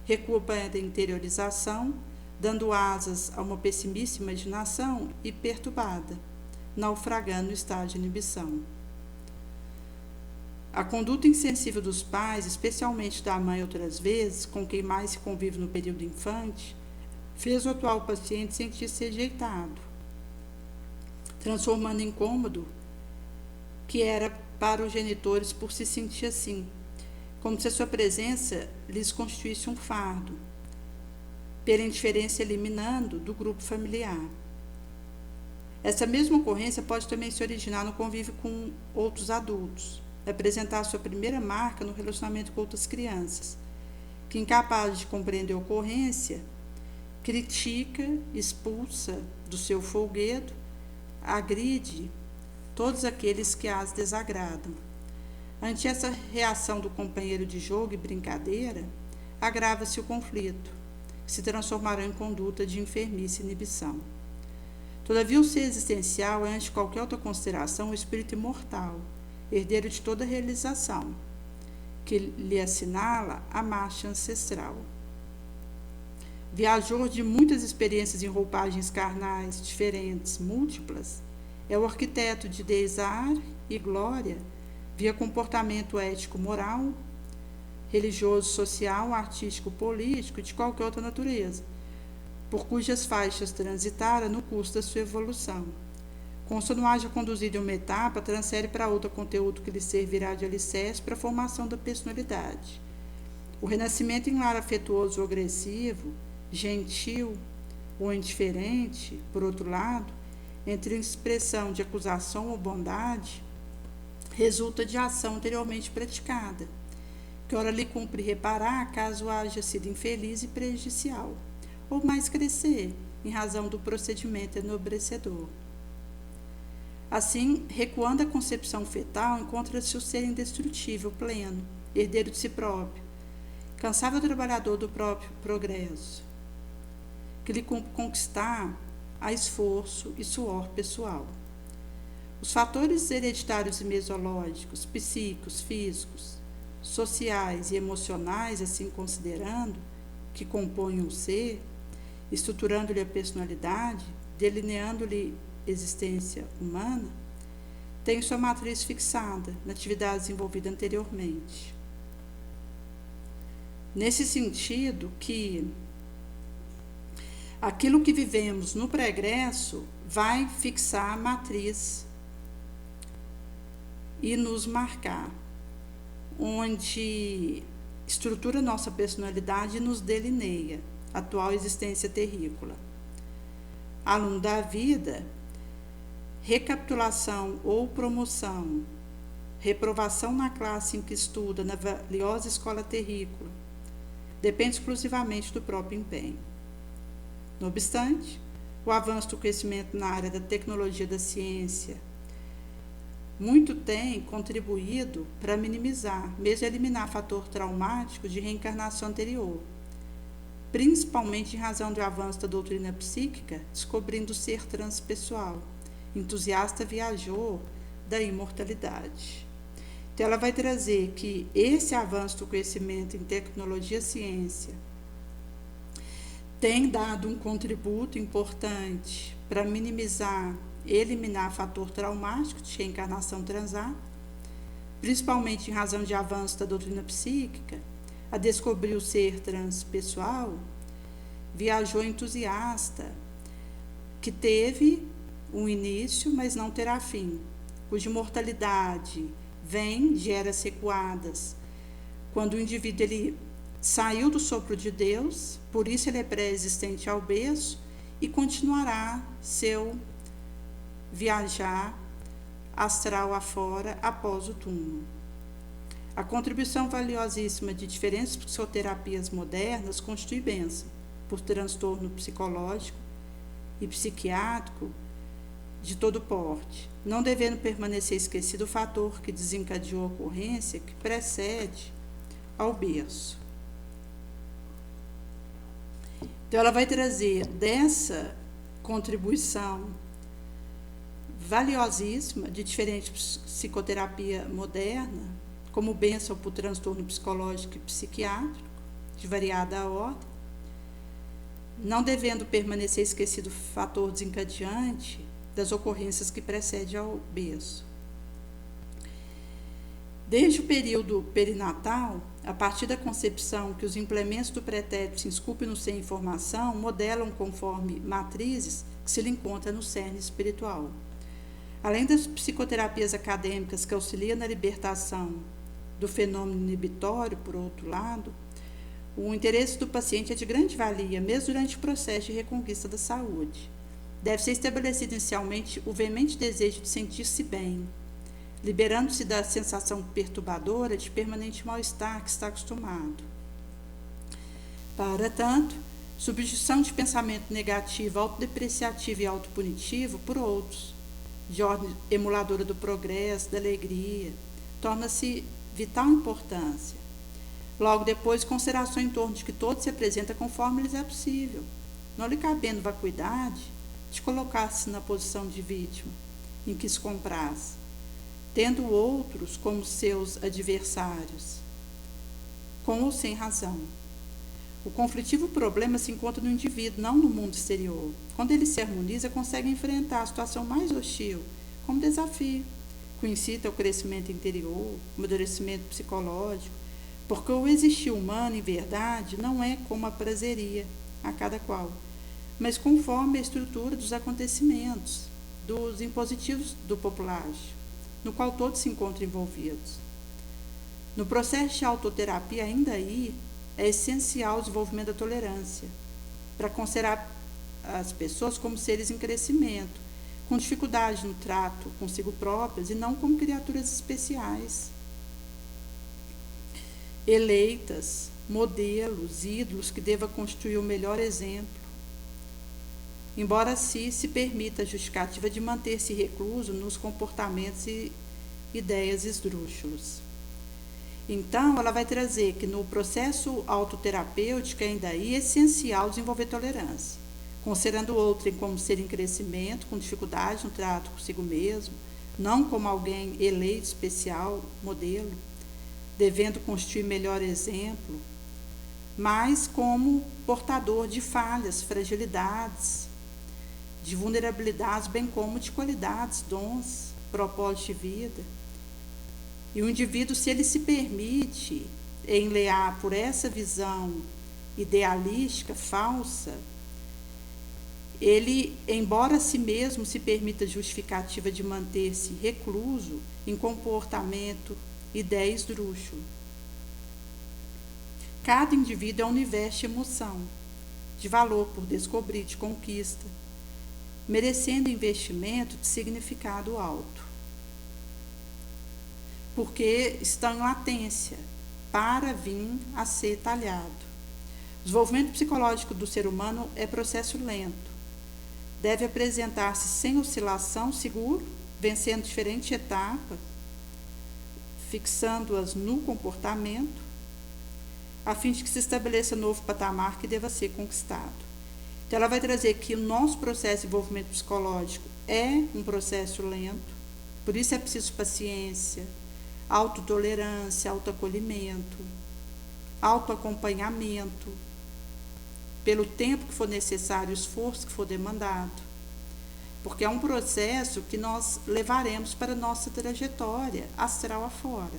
recua para a interiorização, dando asas a uma pessimista imaginação e perturbada, naufragando no estado de inibição. A conduta insensível dos pais, especialmente da mãe outras vezes, com quem mais se convive no período infante, fez o atual paciente sentir-se rejeitado, transformando em incômodo que era para os genitores por se sentir assim, como se a sua presença lhes constituísse um fardo, pela indiferença eliminando do grupo familiar. Essa mesma ocorrência pode também se originar no convívio com outros adultos, apresentar sua primeira marca no relacionamento com outras crianças, que, incapaz de compreender a ocorrência, critica, expulsa do seu folguedo, agride todos aqueles que as desagradam. Ante essa reação do companheiro de jogo e brincadeira, agrava-se o conflito, que se transformará em conduta de enfermice e inibição. Todavia, o ser existencial é, antes de qualquer outra consideração, o espírito imortal, herdeiro de toda realização, que lhe assinala a marcha ancestral. viajor de muitas experiências em roupagens carnais diferentes, múltiplas, é o arquiteto de desar e glória, via comportamento ético-moral, religioso, social, artístico, político e de qualquer outra natureza, por cujas faixas transitara no curso da sua evolução. Consta não haja conduzido em uma etapa, transfere para outra conteúdo que lhe servirá de alicerce para a formação da personalidade. O renascimento em lar afetuoso ou agressivo, gentil ou indiferente, por outro lado, entre expressão de acusação ou bondade, resulta de ação anteriormente praticada, que ora lhe cumpre reparar caso haja sido infeliz e prejudicial, ou mais crescer, em razão do procedimento enobrecedor. Assim, recuando a concepção fetal, encontra-se o ser indestrutível, pleno, herdeiro de si próprio, cansável trabalhador do próprio progresso, que lhe conquistar a esforço e suor pessoal. Os fatores hereditários e mesológicos, psíquicos, físicos, sociais e emocionais, assim considerando, que compõem o ser, estruturando-lhe a personalidade, delineando-lhe existência humana, têm sua matriz fixada na atividade desenvolvida anteriormente. Nesse sentido que aquilo que vivemos no pregresso vai fixar a matriz e nos marcar, onde estrutura nossa personalidade e nos delineia a atual existência terrícola. Aluno da vida, recapitulação ou promoção, reprovação na classe em que estuda na valiosa escola terrícola, depende exclusivamente do próprio empenho. No obstante, o avanço do conhecimento na área da tecnologia da ciência muito tem contribuído para minimizar, mesmo eliminar fator traumático de reencarnação anterior, principalmente em razão do avanço da doutrina psíquica, descobrindo o ser transpessoal, entusiasta viajor da imortalidade. Então, ela vai trazer que esse avanço do conhecimento em tecnologia e ciência tem dado um contributo importante para minimizar, eliminar fator traumático de reencarnação transata, principalmente em razão de avanço da doutrina psíquica, a descobrir o ser transpessoal, viajou entusiasta, que teve um início, mas não terá fim, cuja mortalidade vem, gera sequeladas. Quando o indivíduo ele saiu do sopro de Deus, por isso ele é pré-existente ao berço e continuará seu viajar astral afora após o túmulo. A contribuição valiosíssima de diferentes psicoterapias modernas constitui bênção por transtorno psicológico e psiquiátrico de todo porte, não devendo permanecer esquecido o fator que desencadeou a ocorrência que precede ao berço. Então, ela vai trazer dessa contribuição valiosíssima de diferente psicoterapia moderna, como bênção para o transtorno psicológico e psiquiátrico, de variada ordem, não devendo permanecer esquecido o fator desencadeante das ocorrências que precedem ao berço. Desde o período perinatal, a partir da concepção que os implementos do pretérito se esculpem no ser informação, modelam conforme matrizes que se lhe encontra no cerne espiritual. Além das psicoterapias acadêmicas que auxiliam na libertação do fenômeno inibitório, por outro lado, o interesse do paciente é de grande valia, mesmo durante o processo de reconquista da saúde. Deve ser estabelecido inicialmente o veemente desejo de sentir-se bem, liberando-se da sensação perturbadora de permanente mal-estar que está acostumado. Para tanto, substituição de pensamento negativo, autodepreciativo e autopunitivo por outros, de ordem emuladora do progresso, da alegria, torna-se vital importância. Logo depois, consideração em torno de que todo se apresenta conforme lhes é possível, não lhe cabendo vacuidade de colocar-se na posição de vítima, em que se compraz, tendo outros como seus adversários, com ou sem razão. O conflitivo problema se encontra no indivíduo, não no mundo exterior. Quando ele se harmoniza, consegue enfrentar a situação mais hostil como desafio, que o incita ao crescimento interior, amadurecimento psicológico, porque o existir humano, em verdade, não é como a prazeria a cada qual, mas conforme a estrutura dos acontecimentos, dos impositivos do populacho, no qual todos se encontram envolvidos. No processo de autoterapia, ainda aí, é essencial o desenvolvimento da tolerância, para considerar as pessoas como seres em crescimento, com dificuldade no trato consigo próprias e não como criaturas especiais, eleitas, modelos, ídolos que deva constituir o melhor exemplo. Embora assim se permita a justificativa de manter-se recluso nos comportamentos e ideias esdrúxulos. Então, ela vai trazer que no processo autoterapêutico ainda é essencial desenvolver tolerância, considerando o outro como ser em crescimento, com dificuldade no trato consigo mesmo, não como alguém eleito, especial, modelo, devendo constituir melhor exemplo, mas como portador de falhas, fragilidades, de vulnerabilidades, bem como de qualidades, dons, propósitos de vida. E o indivíduo, se ele se permite enlear por essa visão idealística, falsa, ele, embora a si mesmo se permita justificativa de manter-se recluso em comportamento, ideia esdrúxulo. Cada indivíduo é um universo de emoção, de valor por descobrir, de conquista, merecendo investimento de significado alto, porque estão em latência para vir a ser talhado. O desenvolvimento psicológico do ser humano é processo lento. Deve apresentar-se sem oscilação, seguro, vencendo diferentes etapas, fixando-as no comportamento, a fim de que se estabeleça novo patamar que deva ser conquistado. Então, ela vai trazer que o nosso processo de desenvolvimento psicológico é um processo lento, por isso é preciso paciência, autotolerância, autoacolhimento, autoacompanhamento, pelo tempo que for necessário, o esforço que for demandado, porque é um processo que nós levaremos para a nossa trajetória astral afora.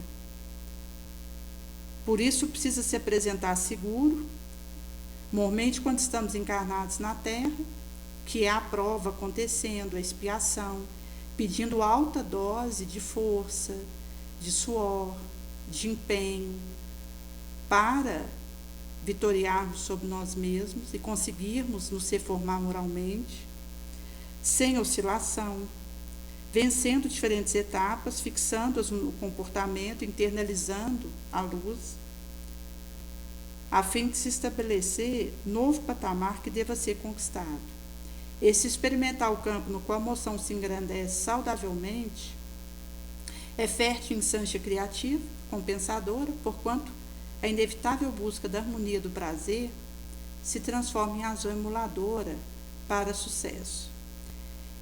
Por isso precisa se apresentar seguro, normalmente quando estamos encarnados na Terra, que é a prova acontecendo, a expiação, pedindo alta dose de força, de suor, de empenho, para vitoriarmos sobre nós mesmos e conseguirmos nos reformar moralmente, sem oscilação, vencendo diferentes etapas, fixando-as no comportamento, internalizando a luz, a fim de se estabelecer novo patamar que deva ser conquistado. Esse experimentar o campo no qual a emoção se engrandece saudavelmente é fértil em insância criativa, compensadora, porquanto a inevitável busca da harmonia do prazer se transforma em razão emuladora para sucesso.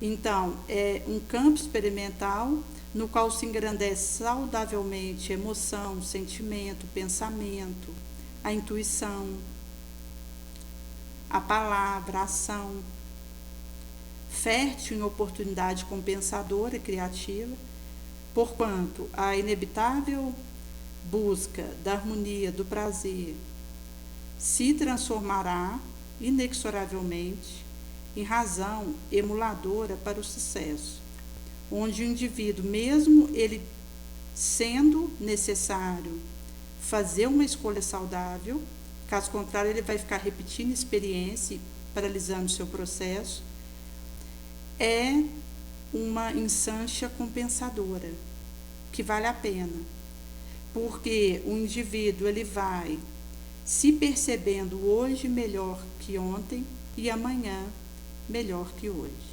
Então, é um campo experimental no qual se engrandece saudavelmente a emoção, o sentimento, o pensamento, a intuição, a palavra, a ação, fértil em oportunidade compensadora e criativa, porquanto a inevitável busca da harmonia, do prazer, se transformará inexoravelmente em razão emuladora para o sucesso, onde o indivíduo, mesmo ele sendo necessário fazer uma escolha saudável, caso contrário ele vai ficar repetindo experiência e paralisando o seu processo, é uma insância compensadora, que vale a pena, porque o indivíduo ele vai se percebendo hoje melhor que ontem e amanhã melhor que hoje.